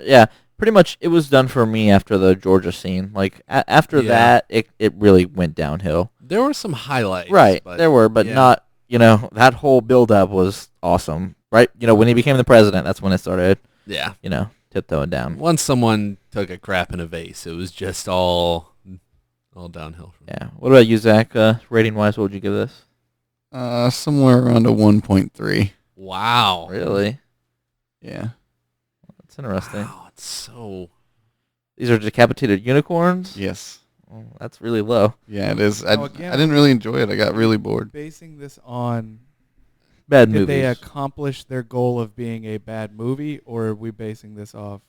Yeah, pretty much it was done for me after the Georgia scene. Like, after Yeah. that, it really went downhill. There were some highlights. Right, but there were, but yeah. not, that whole build-up was awesome. Right? When he became the president, that's when it started, Yeah. tiptoeing down. Once someone took a crap in a vase, it was just all downhill. From Yeah. What about you, Zach? Rating-wise, what would you give this? Somewhere around a 1.3. Wow. Really? Yeah. That's interesting. Wow, it's so... These are decapitated unicorns? Yes. Oh, that's really low. Yeah, it is. I Now, again, didn't really enjoy it. I got really bored. Basing this on, Bad did they movies. accomplish their goal of being a bad movie, or are we basing this off?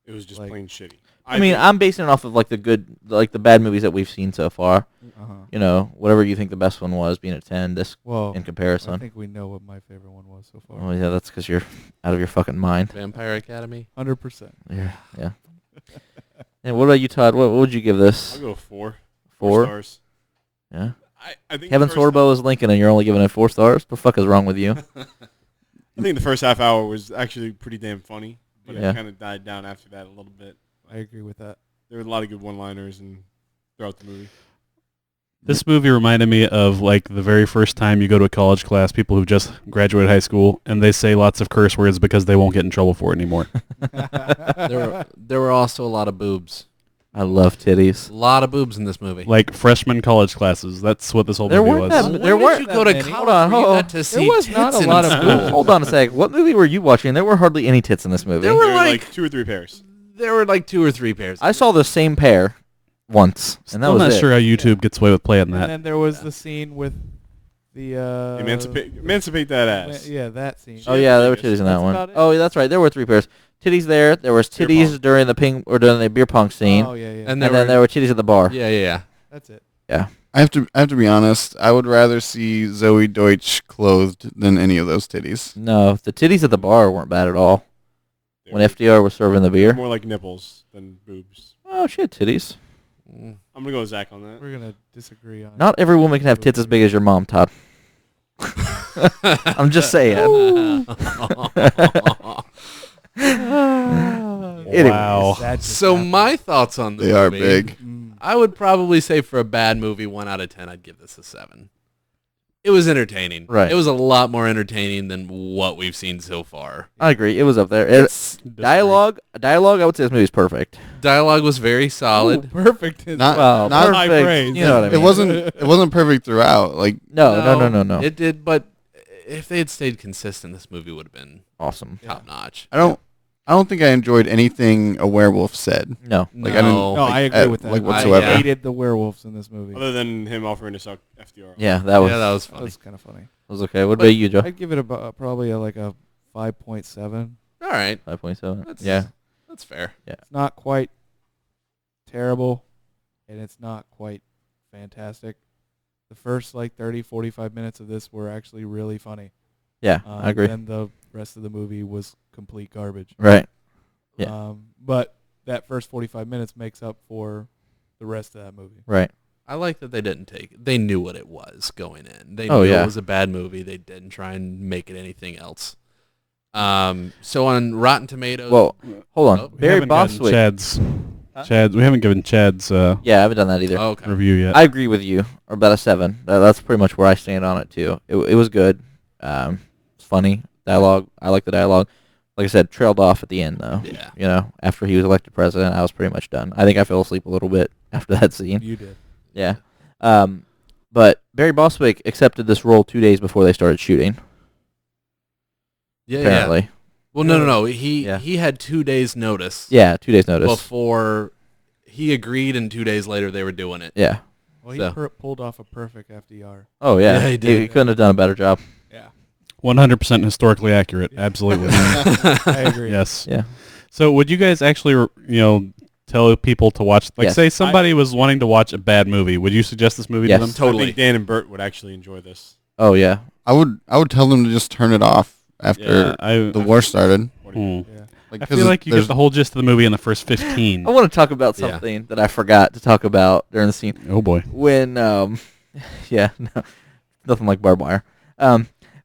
It was just Like- plain shitty. I mean, I'm basing it off of the bad movies that we've seen so far. Uh-huh. Whatever you think the best one was, being a 10, this Well, in I comparison. think we know what my favorite one was so far. Oh yeah, that's because you're out of your fucking mind. Vampire Academy? 100%. Yeah. And what about you, Todd? What would you give this? I'll go 4. 4? stars. Yeah. I think Kevin the first- Sorbo is Lincoln, and you're only giving it 4 stars. What the fuck is wrong with you? I think the first half hour was actually pretty damn funny, but Yeah. it kind of died down after that a little bit. I agree with that. There were a lot of good one-liners and throughout the movie. This movie reminded me of, like, the very first time you go to a college class, people who just graduated high school, and they say lots of curse words because they won't get in trouble for it anymore. There were also a lot of boobs. I love titties. A lot of boobs in this movie. Like freshman college classes. That's what this whole There movie weren't was. that When there did weren't you go to that many. college Hold on, where you hold got on. to see was not tits a in lot of school? boobs. Hold on a sec. What movie were you watching? There were hardly any tits in this movie. There were There were like- like 2 or 3 pairs. There were like 2 or 3 pairs. I saw the same pair once, and that I'm was not it. sure how YouTube gets away with playing And that. then there was the scene with the Emancipate that ass. Yeah, that scene. Oh yeah, there were titties in that That's one. about it. Oh, yeah, that's right. There were 3 pairs. Titties there. There was Beer titties pong. during the beer pong scene, Oh yeah, yeah. And and then there were titties at the bar. yeah. That's it. I have to be honest. I would rather see Zoe Deutsch clothed than any of those titties. No, the titties at the bar weren't bad at all. They When were FDR was serving the beer. more like nipples than boobs. Oh, she had titties. Mm. I'm gonna go with Zach on that. We're gonna disagree on. Not every woman can have tits as big as your mom, Todd. I'm just saying. Anyways. Wow. That just So happened. my thoughts on the They are movie, big. I would probably say for a bad movie, 1 out of 10, I'd give this a 7. It was entertaining. Right. It was a lot more entertaining than what we've seen so far. I agree. It was up there. Dialogue, I would say this movie's perfect. Dialogue was very solid. Ooh, perfect. is Not- Well, not- high perfect. praise. You know what I mean? It wasn't perfect throughout. Like No. It did, but if they had stayed consistent, this movie would have been Awesome. top notch. I don't think I enjoyed anything a werewolf said. No. Like, I didn't- No. No, I agree with that. like, I whatsoever. hated the werewolves in this movie. Other than him offering to suck FDR. Yeah, that was Yeah, that was That funny. was kind of funny. okay. What But about you, Joe? I'd give it about probably like a 5.7. All right, 5.7. That's- Yeah. that's fair. It's not quite terrible, and it's not quite fantastic. The first 30, 45 minutes of this were actually really funny. Yeah, I agree. And the rest of the movie was complete garbage. Right. Yeah. But that first 45 minutes makes up for the rest of that movie. Right. I like that they knew what it was going in. They Oh, knew yeah. it was a bad movie. They didn't try and make it anything else. So on Rotten Tomatoes, Well, hold on. Oh, we Barry haven't gotten Bostwick. Chad's Chad, we haven't given Chad's Yeah, I haven't done that either. Oh, okay. review yet. I agree with you. About a 7. That's pretty much where I stand on it too. It was good. It's funny dialogue. I like the dialogue. Like I said, trailed off at the end though. Yeah. You know, after he was elected president, I was pretty much done. I think I fell asleep a little bit after that scene. You did. Yeah. But Barry Bostwick accepted this role 2 days before they started shooting. Yeah, Apparently. yeah. Well, no. He Yeah. he had 2 days notice. Yeah. 2 days notice. Before he agreed, and 2 days later they were doing it. Yeah. Well, he So. pulled off a perfect FDR. Oh yeah. Yeah, he did. He couldn't have done a better job. Yeah, 100% historically accurate. Absolutely. I agree. Yes. Yeah. So would you guys actually, tell people to watch, like Yes. say somebody was wanting to watch a bad movie, would you suggest this movie Yes. to them? I Totally. think Dan and Bert would actually enjoy this. Oh yeah. I would tell them to just turn it off after I the war started. What do you- Hmm. Yeah. Like, I 'cause feel like you there's- get the whole gist of the movie in the first 15. I want to talk about Yeah. something that I forgot to talk about during the scene. Oh boy. When yeah, no, nothing like barbed wire.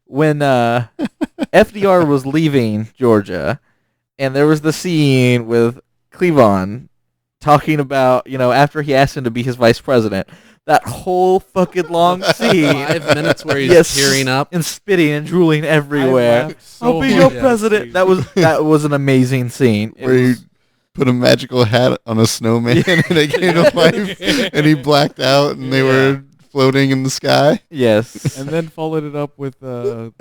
When FDR was leaving Georgia, and there was the scene with Cleavon talking about, after he asked him to be his vice president, that whole fucking long scene. 5 minutes where he's Yes, tearing up. and spitting and drooling everywhere. laughed so I'll be hard your at that president. scene. That was an amazing scene. It where he was- put a magical hat on a snowman and it came to life, and he blacked out, and they were floating in the sky. yes. And then followed it up with the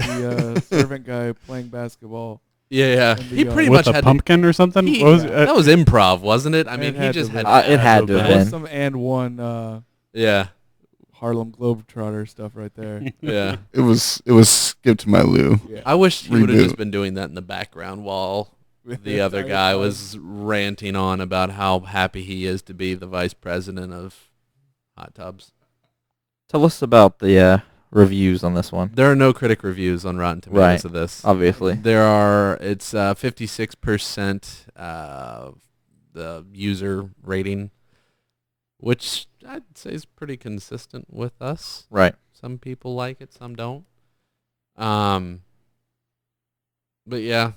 servant guy playing basketball. Yeah. And He the, pretty With much a had pumpkin or something? He, What was that was improv, wasn't it? I mean, It he had just to had. have been. It had to have That been. was some and one Yeah. Harlem Globetrotter stuff right there. Yeah. It was Skip to My Lou. Yeah. I wish he would have Reboot. just been doing that in the background while With the other guy entire was ranting on about how happy he is to be the vice president of hot tubs. Tell us about the reviews on this one. There are no critic reviews on Rotten Tomatoes Right. of this. Obviously. It's 56% the user rating, which I'd say is pretty consistent with us. Right. Some people like it, some don't. But yeah,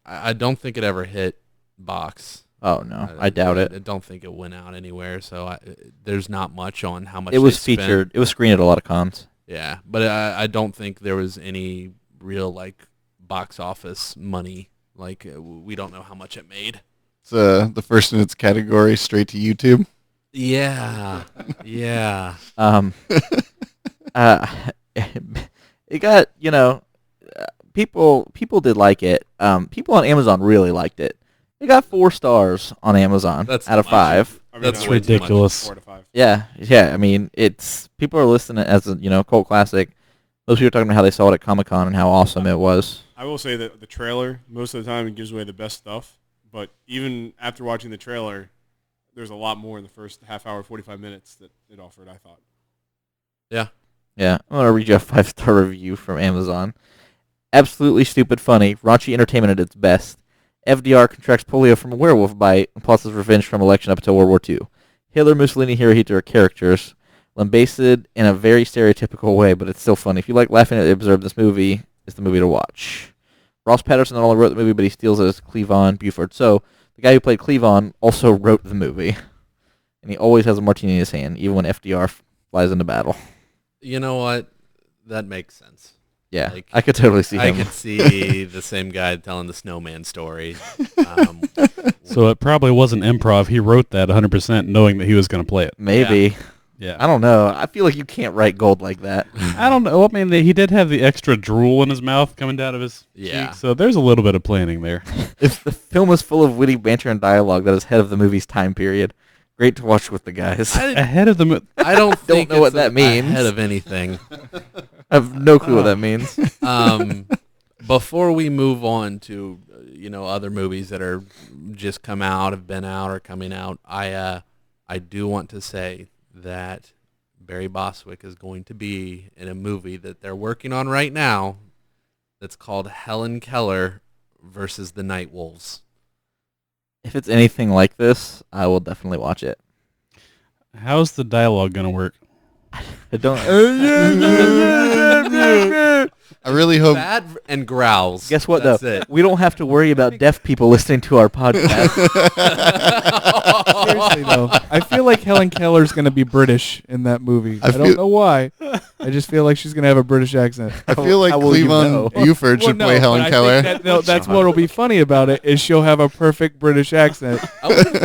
I don't think it ever hit box. Oh no, I doubt it. I don't think it went out anywhere. So there's not much on how much It was they spent. featured. It was screened at a lot of cons. Yeah, but I don't think there was any real box office money. We don't know how much it made. It's the first in its category, straight to YouTube. Yeah, yeah. It got people did like it. People on Amazon really liked it. It got 4 stars on Amazon That's out of much. 5. I That's no, way it's too much. ridiculous. 4 to 5. Yeah. I mean, it's people are listing it as a cult classic. Those people are talking about how they saw it at Comic-Con and how awesome it was. I will say that the trailer, most of the time, it gives away the best stuff. But even after watching the trailer, there's a lot more in the first half hour, 45 minutes that it offered, I thought. Yeah. Yeah, I'm gonna read you a 5-star review from Amazon. Absolutely stupid funny, raunchy entertainment at its best. FDR contracts polio from a werewolf bite and plots his revenge from election up until World War II. Hitler, Mussolini, Hirohito are characters, lambasted in a very stereotypical way, but it's still funny. If you like laughing at the absurd, this movie is the movie to watch. Ross Patterson not only wrote the movie, but he steals it as Cleavon Buford. So the guy who played Cleavon also wrote the movie, and he always has a martini in his hand, even when FDR flies into battle. You know what? That makes sense. Yeah, Like, I could totally see I him. could see the same guy telling the snowman story. So it probably wasn't improv. He wrote that 100% knowing that he was going to play it. Maybe. Yeah. I don't know. I feel like you can't write gold like that. I don't know. I mean, he did have the extra drool in his mouth coming down of his Yeah. cheek, so there's a little bit of planning there. If the film is full of witty banter and dialogue that is ahead of the movie's time period, great to watch with the guys. I Ahead of the I don't think know what it's that means. ahead of anything. have no clue what that means. Before we move on to other movies that are just come out, have been out, or coming out, I do want to say that Barry Bostwick is going to be in a movie that they're working on right now that's called Helen Keller versus the Night Wolves. If it's anything like this, I will definitely watch it. How's the dialogue going to work? I don't. I really hope. Bad and growls. Guess what, That's though? it. We don't have to worry about deaf people listening to our podcast. seriously though, I feel like Helen Keller's gonna be British in that movie. I don't feel- know why. I just feel like she's gonna have a British accent. I feel like How will you know? Cleavon Buford should play Helen but Keller. I think that's what'll be funny about it is she'll have a perfect British accent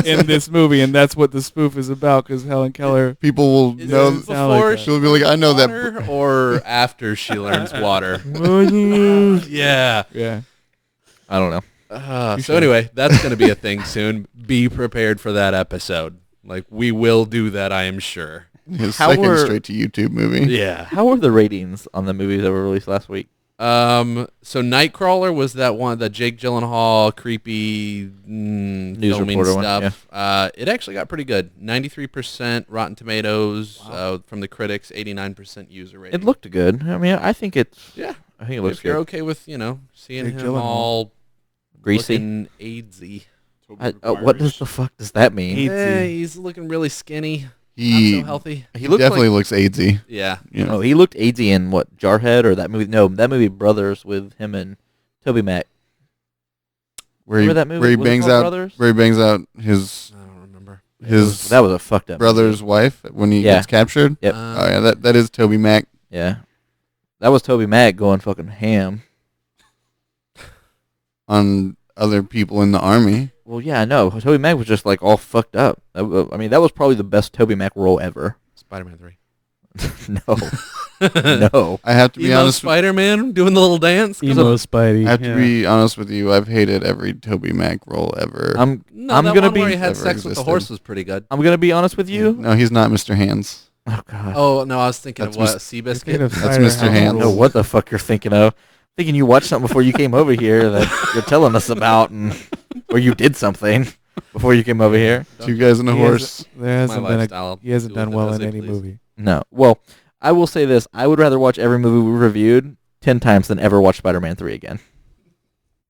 in this movie, and that's what the spoof is about. Because Helen Keller, People will Is know. it sound like before that. she She'll be like, I know that. water or after she learns water? Yeah. yeah, I don't know. So anyway, that's going to be a thing soon. Be prepared for that episode. Like, we will do that, I am sure. His How second were- straight to YouTube movie. Yeah. How were the ratings on the movies that were released last week? So Nightcrawler was that one, the Jake Gyllenhaal creepy filming reporter one, stuff. It actually got pretty good. 93% Rotten Tomatoes from the critics, 89% user rating. It looked good. I mean, I think it's. Yeah. I think it looks If you're good. okay with, seeing Jake him Gyllenhaal. all Greasy. looking AIDSy. Toby What Maguire-ish. the fuck does that mean? He's looking really skinny. He, Not so healthy. He he looked definitely like. looks AIDSy. Yeah. You know. Oh, he looked AZ in what, Jarhead or that movie? No, that movie Brothers with him and Toby Mac. Where he, Remember that movie? where he Was it bangs called out, Brothers? where he bangs out his I don't remember. That was a fucked up brother's wife when he Yeah. gets captured. Yep. Oh yeah, that is Toby Mac. Yeah, that was Toby Mac going fucking ham. On other people in the army. Well, yeah, I know. Toby Mac was just like all fucked up. I mean, that was probably the best Toby Mac role ever. Spider-Man 3. No, no. I have to be Emo honest. Spider-Man doing the little dance. Emo Spidey. I have to yeah. be honest with you. I've hated every Toby Mac role ever. No, I'm that gonna one be where he had Ever sex with the existed. horse was pretty good. I'm gonna be honest with you. No, he's not Mr. Hands. Oh god. Oh no, I was thinking That's of what Thinking Seabiscuit. of That's Cider Mr. House I Hands. don't know Rules. what the fuck you're thinking of. Thinking you watched something before you came over here that you're telling us about, and or you did something before you came over here. Two guys and a He horse. There hasn't My been lifestyle. he hasn't Do with done it well as in I any please. movie. No. Well, I will say this: I would rather watch every movie we reviewed 10 times than ever watch Spider-Man 3 again.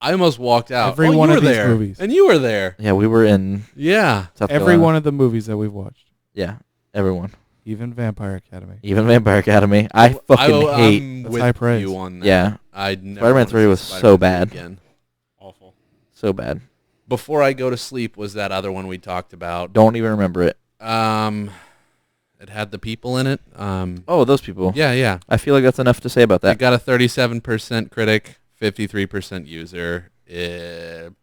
I almost walked out. Every oh, one you of were these there. movies. And you were there. Yeah, we were in Yeah. South Every Carolina. one of the movies that we've watched, Yeah, everyone. even Vampire Academy. Even Vampire Academy. I fucking hate. I'm That's with high praise. you on that. Yeah, I'd never Spider-Man wanna 3 see was so Spider-Man 3 bad. Again. Awful. so bad. Before I Go to Sleep was that other one we talked about. Don't even remember it. It had the people in it. Oh, those people. Yeah, yeah. I feel like that's enough to say about It that. got a 37% critic, 53% user. It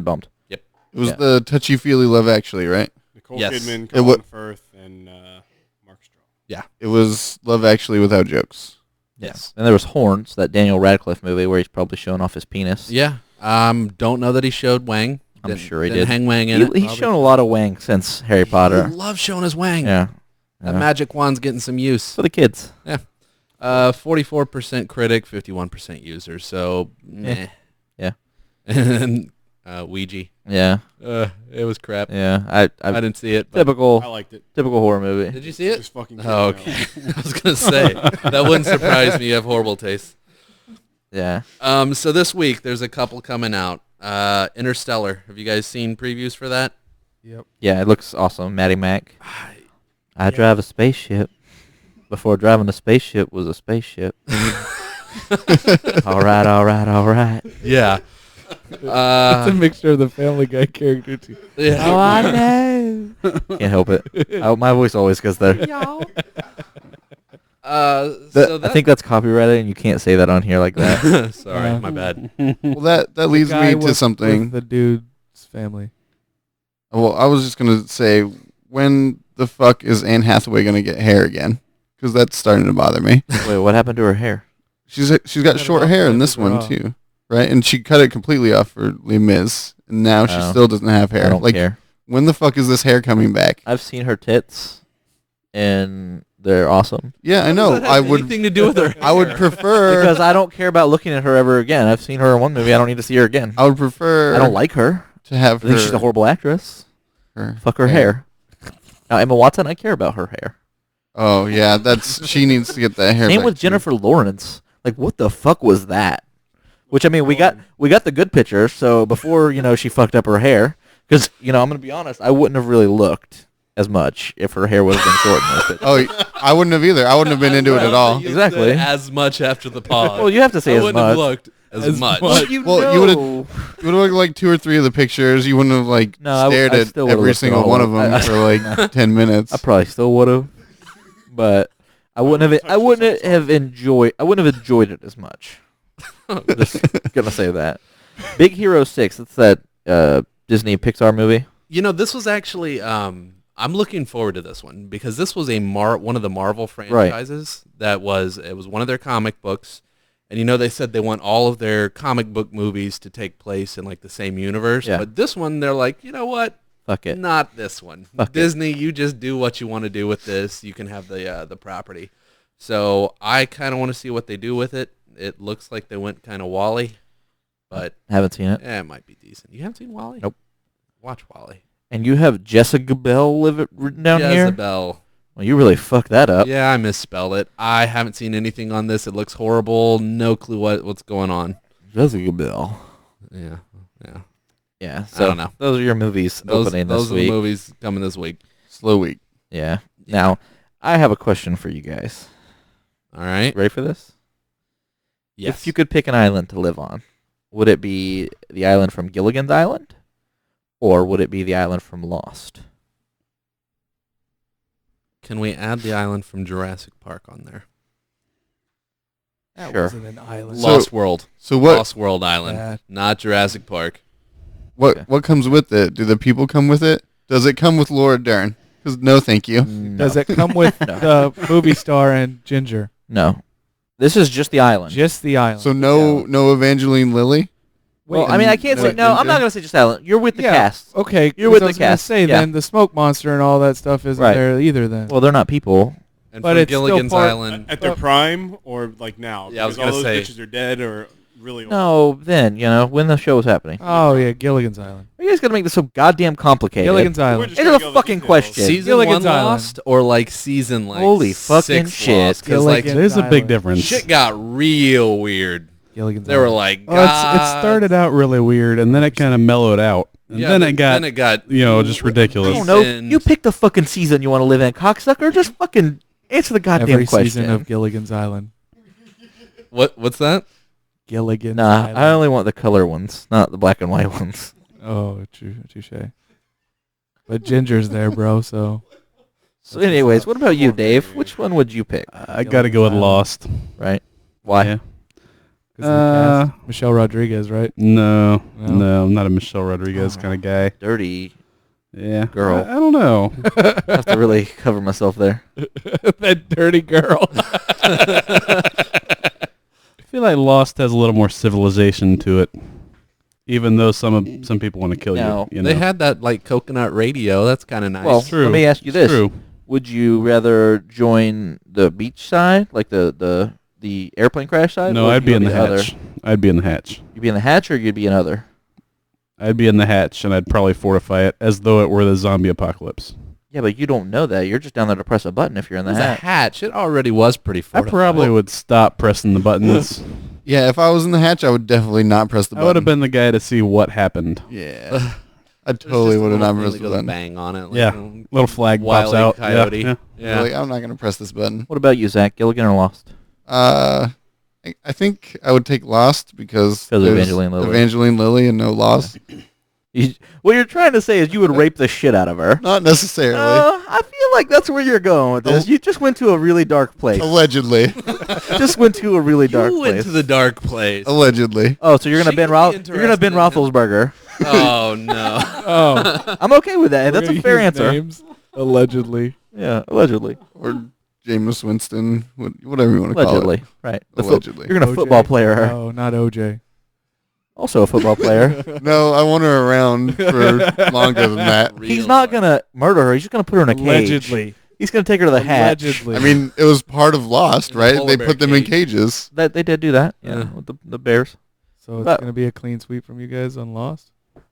bumped. It was Yeah. the touchy-feely Love Actually, right? Nicole Yes. Kidman, It Colin wa- Firth, and Mark Strong. It was Love Actually without jokes. Yes. And there was Horns, that Daniel Radcliffe movie where he's probably showing off his penis. Yeah. Don't know that he showed Wang. I'm sure he didn't did. hang Wang in it. He's shown a lot of Wang since Harry Potter. He loves showing his Wang. Yeah. That magic wand's getting some use. For the kids. 44% critic, 51% user. So, meh. Yeah. And Ouija. Yeah. It was crap. Yeah. I didn't see it. But Typical I liked it. horror movie. did you see It it? was fucking Oh, creepy okay. out. I was gonna say that wouldn't surprise me. You have horrible taste. Yeah. So this week there's a couple coming out. Interstellar. Have you guys seen previews for that? Yep. Yeah, it looks awesome. Maddie Mac. I drive a spaceship. Before driving a spaceship was a spaceship. all right. Yeah. It's a mixture of the Family Guy character too. Yeah. Oh, I know. Can't help it. My voice always goes there. So I think that's copyrighted, and you can't say that on here like that. Sorry, Yeah. my bad. Well, that leads Guy me to with something. the dude's family. Well, I was just gonna say, when the fuck is Anne Hathaway gonna get hair again? Because that's starting to bother me. Wait, what happened to her hair? She's got Cut it short off hair like in a this one girl. too, right? And she cut it completely off for Les Mis, and now she Oh. still doesn't have hair. I don't Like, care. when the fuck is this hair coming back? I've seen her tits, and they're awesome. Yeah, I know. I would. anything to do with her. I would prefer. Because I don't care about looking at her ever again. I've seen her in one movie. I don't need to see her again. I would prefer. I don't like her. to have I think her. she's a horrible actress. her Fuck her hair. Now, Emma Watson, I care about her hair. Oh yeah, that's she needs to get that hair. Same back with too. Jennifer Lawrence. Like, what the fuck was that? Which, I mean, we got the good picture. So before she fucked up her hair, because I'm gonna be honest, I wouldn't have really looked as much if her hair would have been short in those pictures. Oh, I wouldn't have either. I wouldn't have been into it at all. Exactly. As much after the pause. Well, you have to say I as wouldn't have much. looked as much. much. You Well, you would've- You would have looked like 2 or 3 of the pictures. You wouldn't have like No, I stared at still would've every looked at single all one of of them them. for like 10 minutes. I probably still would have, but I wouldn't have. I wouldn't have enjoyed. I wouldn't have enjoyed it as much. Just gonna say that. Big Hero 6. That's that Disney Pixar movie. You know, this was actually I'm looking forward to this one because this was one of the Marvel franchises it was one of their comic books. And you know, they said they want all of their comic book movies to take place in like the same universe, Yeah. but this one they're like, "You know what? Fuck it. Not this one. Fuck it. Disney, you just do what you want to do with this. You can have the property." So I kind of want to see what they do with it. It looks like they went kind of Wall-E, but Haven't seen it. it might be decent. You haven't seen Wall-E? Nope. Watch Wall-E. And you have Jessica Bell written down here. Jezebel. Well, you really fucked that up. Yeah, I misspelled it. I haven't seen anything on this. It looks horrible. No clue what's going on. Jessica Bell. Yeah. Yeah. So don't know. those are your movies opening Those this are week. the movies coming this week. Slow week. Yeah. Now, I have a question for you guys. All right. Ready for this? Yes. If you could pick an island to live on, would it be the island from Gilligan's Island, or would it be the island from Lost? Can we add the island from Jurassic Park on there? That Sure. wasn't an island. Lost World. So what Lost World Island. Bad. Not Jurassic Park. what Okay. what comes with it? Do the people come with it? Does it come with Laura Dern? Because no, thank you. No. Does it come with No. the movie star and Ginger? No. This is just the island. Just the island. So no Evangeline Lilly. well, I mean, I can't say no. I'm not gonna say just island. You're with the Yeah. cast. Okay, You're 'cause with I the was gonna cast, Say yeah. then the smoke monster and all that stuff isn't Right. there either. Then Well, they're not people. And But from it's still Gilligan's part- Island. At their prime or like now? Yeah, I was Because all gonna those say- bitches are dead or really old. No, then when the show was happening. oh yeah, Gilligan's Island. You guys gotta make this so goddamn complicated. Gilligan's We're Island. just It trying is to a get all the fucking details. question. Season Gilligan's 1 Island. Lost or like season like Holy fucking 6 shit. Lost? 'Cause like Gilligan- There's a big Island. difference. shit got real weird. Gilligan's They were Island. like, Well, it God. started out really weird, and then it kind of mellowed out, and Yeah, then it got just I ridiculous. don't know. Season- You pick the fucking season you want to live in, cocksucker. Just fucking answer the goddamn Every question. season of Gilligan's Island. What's that? Gilligan's Nah, Island. I only want the color ones, not the black and white ones. Oh, touche. But Ginger's there, bro. So So, anyways, what about you, Dave? Which one would you pick? I got to go with Island. Lost. Right? Why? Yeah. 'cause of the cast. Michelle Rodriguez, right? No, No? I'm not a Michelle Rodriguez kind of guy. Dirty. Yeah, Girl. I don't know. I have to really cover myself there. That dirty girl. I feel like Lost has a little more civilization to it, even though some people want to kill No. you. You They know? had that like coconut radio. That's kind of nice. Well, true. let me ask you this. True. Would you rather join the beach side, like the airplane crash side? No, or I'd you be go in the the other? hatch. I'd be in the hatch. You'd be in the hatch, or you'd be in other? I'd be in the hatch, and I'd probably fortify it as though it were the zombie apocalypse. Yeah, but you don't know that. You're just down there to press a button if you're in It the was a hatch. hatch. It already was pretty I fortified. probably would stop pressing the buttons. Yeah, if I was in the hatch, I would definitely not press the I button. would have been the guy to see what happened. Yeah, I There's totally just a would have little not thing pressed that the goes button. bang on it. Like Yeah. a Little flag pops Wile E. out. Coyote. Yeah. Yeah. Like, I'm not gonna press this button. What about you, Zach? Gilligan or Lost? I think I would take Lost because 'Cause of there's Evangeline Lilly. Evangeline Lilly and no Lost. What you're trying to say is you would rape the shit out of her. Not necessarily. I feel like that's where you're going with this. You just went to a really dark place. Allegedly. Just went to a really dark You went place. to the dark place. Allegedly. Oh, so you're gonna She Ben could be You're gonna Ben interested in Roethlisberger. Oh no. Oh, I'm okay with that. we're That's a gonna fair use answer. names, allegedly. Yeah, allegedly. Or Jameis Winston. Whatever you want to call Allegedly, it. right? Allegedly. You're gonna OJ. football player her. No, not OJ. Also a football player. No, I want her around for longer than that. He's not gonna murder her. He's just gonna put her in a cage. Allegedly. He's gonna take her to the hatch. Allegedly. I mean, it was part of Lost, In a right? polar They bear put them in cage. cages. That they did do that. Yeah, Yeah. with the bears. So it's But- gonna be a clean sweep from you guys on Lost.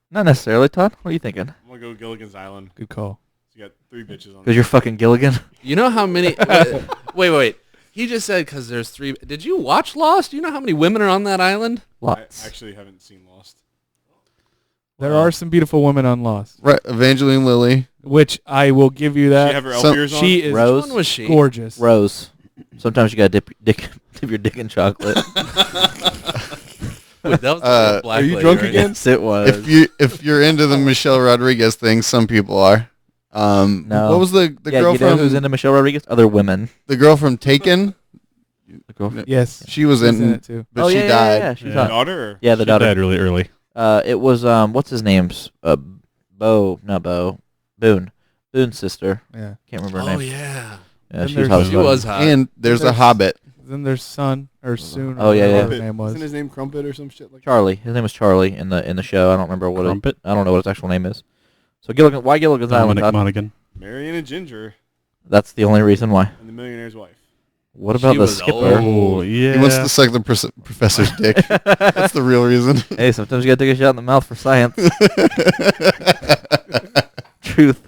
Not necessarily, Todd. What are you thinking? I'm gonna go Gilligan's Island. Good call. You got 3 bitches on. Because you're fucking Gilligan. You know how many? Wait. He just said because there's 3. Did you watch Lost? Do you know how many women are on that island? I Lots. actually haven't seen Lost. There are some beautiful women on Lost, Right. Evangeline Lilly. which I will give you Does that. she have her elf some- ears on? She is Rose. Which one was she? gorgeous. Rose. Sometimes you gotta dip your dick in chocolate. that was Uh, the black Are you lady, drunk right? again? Yes, it was. if you're into the Michelle Rodriguez thing, some people are. No. What was the yeah, girl you know from who's into Michelle Rodriguez? Other women. the girl from Taken? The girl. Yes. She was She's in in, it too. but oh, she yeah, died. Yeah, she's Yeah. hot. Daughter? Or? Yeah, the She daughter. died really early. It was what's his name's Boone. Boone's sister. Yeah. Can't remember her Oh name. yeah, Yeah, Then she's there's- hot as she fuck. was hot. And there's a There's- Hobbit. Then there's Son or Soon. Oh, or yeah, yeah. whatever Crumpet. his name was. Isn't his name Crumpet or some shit like Charlie. His name was Charlie in the show. I don't remember what Crumpet? I don't know what his actual name is. So why Gilligan's Island? Dominic Todd? Monaghan. that? Marion and Ginger That's the only reason why. and the Millionaire's Wife. What about She the was skipper? Oh, yeah. He wants to suck the professor's dick. That's the real reason. Hey, sometimes you gotta take a shot in the mouth for science. Truth.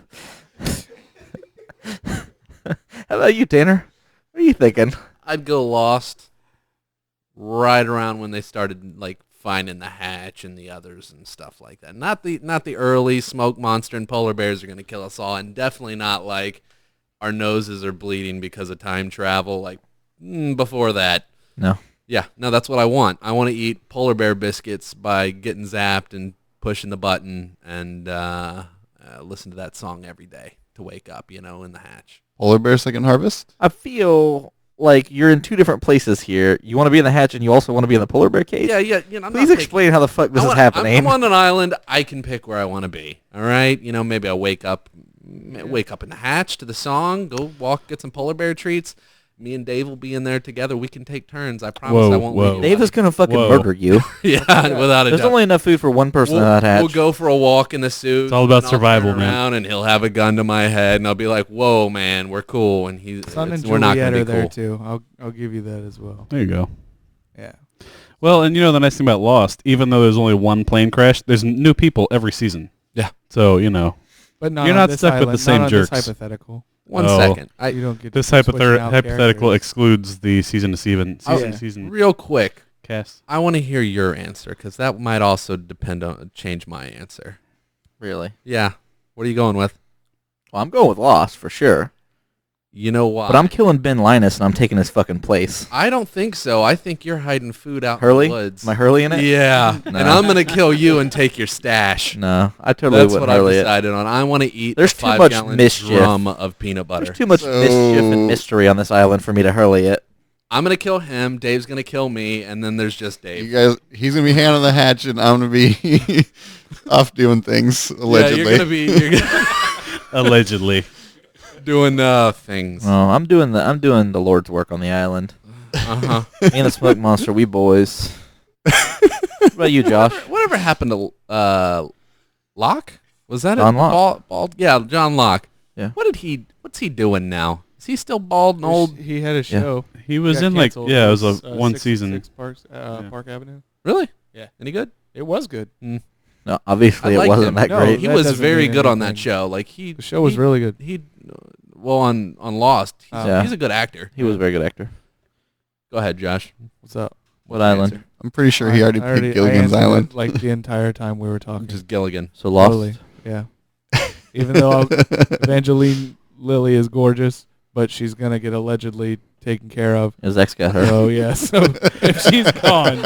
How about you, Tanner? What are you thinking? I'd go Lost right around when they started like finding the hatch and the others and stuff like that. Not the early smoke monster and polar bears are gonna kill us all, and definitely not like our noses are bleeding because of time travel. Like before that. No. Yeah, no, that's what I want. I want to eat polar bear biscuits by getting zapped and pushing the button and listen to that song every day to wake up, in the hatch. Polar bear second harvest? I feel like you're in two different places here. You want to be in the hatch and you also want to be in the polar bear cage? Yeah, I'm Please not explain how the fuck this is I'm happening. on an island. I can pick where I want to be. All right, maybe I wake up in the hatch to the song. Go walk, get some polar bear treats. Me and Dave will be in there together. We can take turns. I promise I won't leave you. Dave is going to fucking Whoa. murder you. Yeah, without a There's doubt. only enough food for one person in that hatch. We'll go for a walk in the suit. It's all about and I'll survival, turn man. around and he'll have a gun to my head, and I'll be like, "Whoa, man, we're cool." And Son and we're not Juliet going are to be there cool. too. I'll give you that as well. There you go. Yeah. Well, and the nice thing about Lost, even though there's only one plane crash, there's new people every season. Yeah. So, But not You're on not this stuck with the island, same not on this jerks. hypothetical. One Oh. second, You don't get this to switching out hypothetical characters. excludes the season to season Yeah. season real quick. cast. I want to hear your answer because that might also change my answer. Really? Yeah. What are you going with? Well, I'm going with Lost for sure. You know why? But I'm killing Ben Linus and I'm taking his fucking place. I don't think so. I think you're hiding food out Hurley? in the woods. Am I Hurley in it? Yeah. No. And I'm going to kill you and take your stash. No, I totally That's wouldn't what I've Hurley it. decided on. I want to eat There's a too much 5-gallon mischief. drum of peanut butter. There's too much mischief and mystery on this island for me to Hurley it. I'm going to kill him. Dave's going to kill me. And then there's just You Dave. guys, he's gonna be handling the hatch, and I'm gonna be off doing things allegedly. Yeah, you're going to be Allegedly. doing things. Oh, I'm doing the Lord's work on the island. Uh-huh. Me and the smoke monster, we boys. What about you, Josh? Whatever happened to Locke? Was that John it? Locke. Bald? Yeah, John Locke. Yeah. What's he doing now? Is he still bald and old? He had a show. He was Got in like, canceled. it was a one Six- season. Six Parks, Yeah. Park Avenue. Really? Yeah. Any good? It was good. No, obviously I it liked wasn't him. that No, great. He that was doesn't very mean good on that anything. show. Like The show was really good. On Lost. Yeah. He's a good actor. He was a very good actor. Go ahead, Josh. What's up? What island? Answer. I'm pretty sure he already I picked Gilligan's answered it, Island. like the entire time we were talking. Just Gilligan. So Lost. Lily. Yeah. Even though Evangeline Lilly is gorgeous, but she's gonna get allegedly taken care of. His ex got her. Oh yeah. So if she's gone,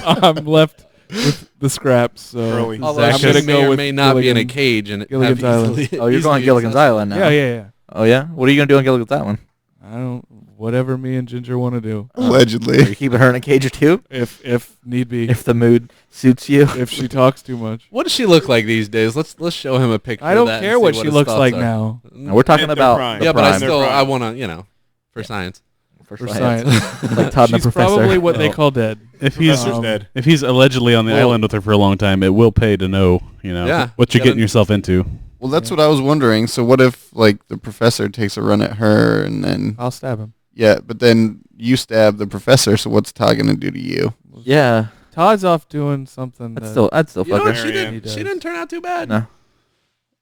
I'm left with the scraps. So Curly. Although I'm she gonna may go or with may not be in a Gilligan. cage and Gilligan's have Island. easily- Oh, you're going easily Gilligan's accessible. Island now. Yeah. Oh yeah. What are you gonna do on Gilligan's Island? I don't. Whatever me and Ginger want to do. Are you Allegedly. keeping her in a cage or two? If need be. If the mood suits you. If she talks too much. What does she look like these days? Let's show him a picture. I of don't that and care see what she his looks thoughts like are. now. No, we're talking They're about prime. the Yeah, but prime. I still They're prime. I want to for science. for For science. science. Like Todd and the She's Professor. probably what they Well, call dead. If he's Um, dead. if he's allegedly on the Well- island with her for a long time, it will pay to know, Yeah. what you're Yeah, getting then- yourself into. Well, that's what I was wondering. So what if like the professor takes a run at her, and then I'll stab him. but then you stab the professor. So what's Todd gonna do to you? Yeah. Todd's off doing something. I'd that still You know fuck what? her. She Marianne. didn't. He She does. didn't turn out too bad. No.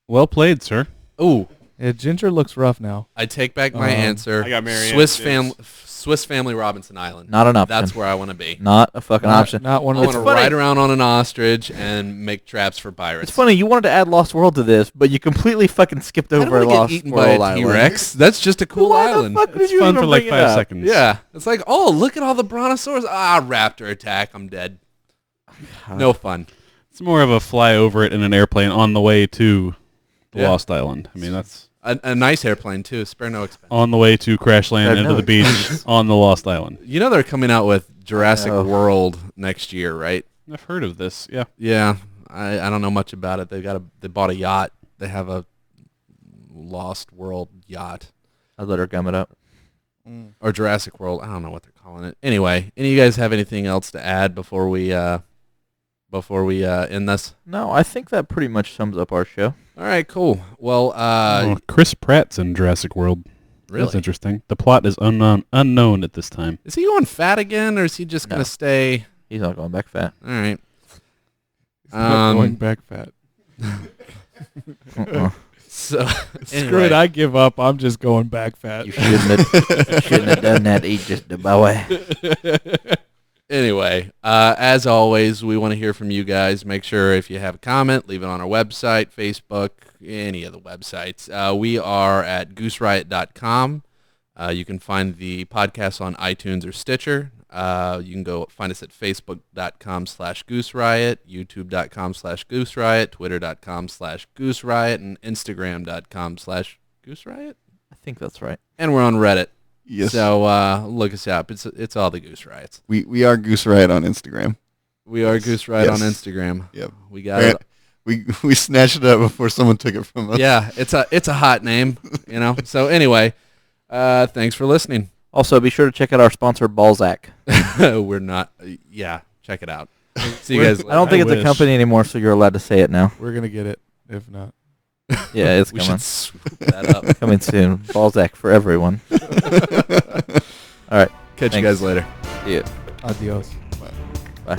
Well played, sir. Ooh, Yeah, Ginger looks rough now. I take back my Um, answer. I got Marianne Swiss Family Robinson Island. Not an option. That's where I want to be. Not a fucking option. Not one I of want the. to funny. ride around on an ostrich and make traps for pirates. It's funny, you wanted to add Lost World to this, but you completely fucking skipped I don't over want to Lost get eaten World by a Island. T-Rex. That's just a cool Why island. the fuck did It's you fun even for like bring it 5 up? seconds. Yeah, it's like, oh, look at all the brontosaurus. Ah, raptor attack. I'm dead. No fun. It's more of a fly over it in an airplane on the way to the Yeah. Lost Island. I mean, that's A nice airplane too. Spare no expense. on the way to crash land Spare into no the beach on the Lost Island. You know they're coming out with Jurassic know. World next year, right? I've heard of this. Yeah. Yeah, I don't know much about it. They bought a yacht. They have a Lost World yacht I'd let her gum it up. or Jurassic World. I don't know what they're calling it. Anyway, any of you guys have anything else to add before we end this? No, I think that pretty much sums up our show. All right, cool. Well, Oh, Chris Pratt's in Jurassic World. That's really, interesting. The plot is unknown at this time. is he going fat again, or is he just No. gonna stay? He's not going back fat. All right. He's not going Um, back fat. Uh-uh. So Screw anyway. it, I give up. I'm just going back fat. You shouldn't have done that. Eat just a boy. Anyway, as always, we want to hear from you guys. Make sure if you have a comment, leave it on our website, Facebook, any of the websites. We are at gooseriot.com. You can find the podcast on iTunes or Stitcher. You can go find us at facebook.com/gooseriot, youtube.com/gooseriot, twitter.com/gooseriot, and instagram.com/gooseriot. I think that's right. And we're on Reddit. Yes. So look us up. It's all the Goose Riots. We are Goose Riot on Instagram. We are Goose Riot on Yes. Instagram. Yep. We got it. We snatched it up before someone took it from us. Yeah, it's a hot name, you know. So anyway, thanks for listening. Also, be sure to check out our sponsor, Balzac. We're not. Yeah, check it out. See you guys. I don't think it's a wish. company anymore, so you're allowed to say it now. We're going to get it, if not. Yeah, it's We coming. should swoop that up. Coming soon. Balzac for everyone. All right. Catch you Thanks. guys later. See ya. Adios. Bye.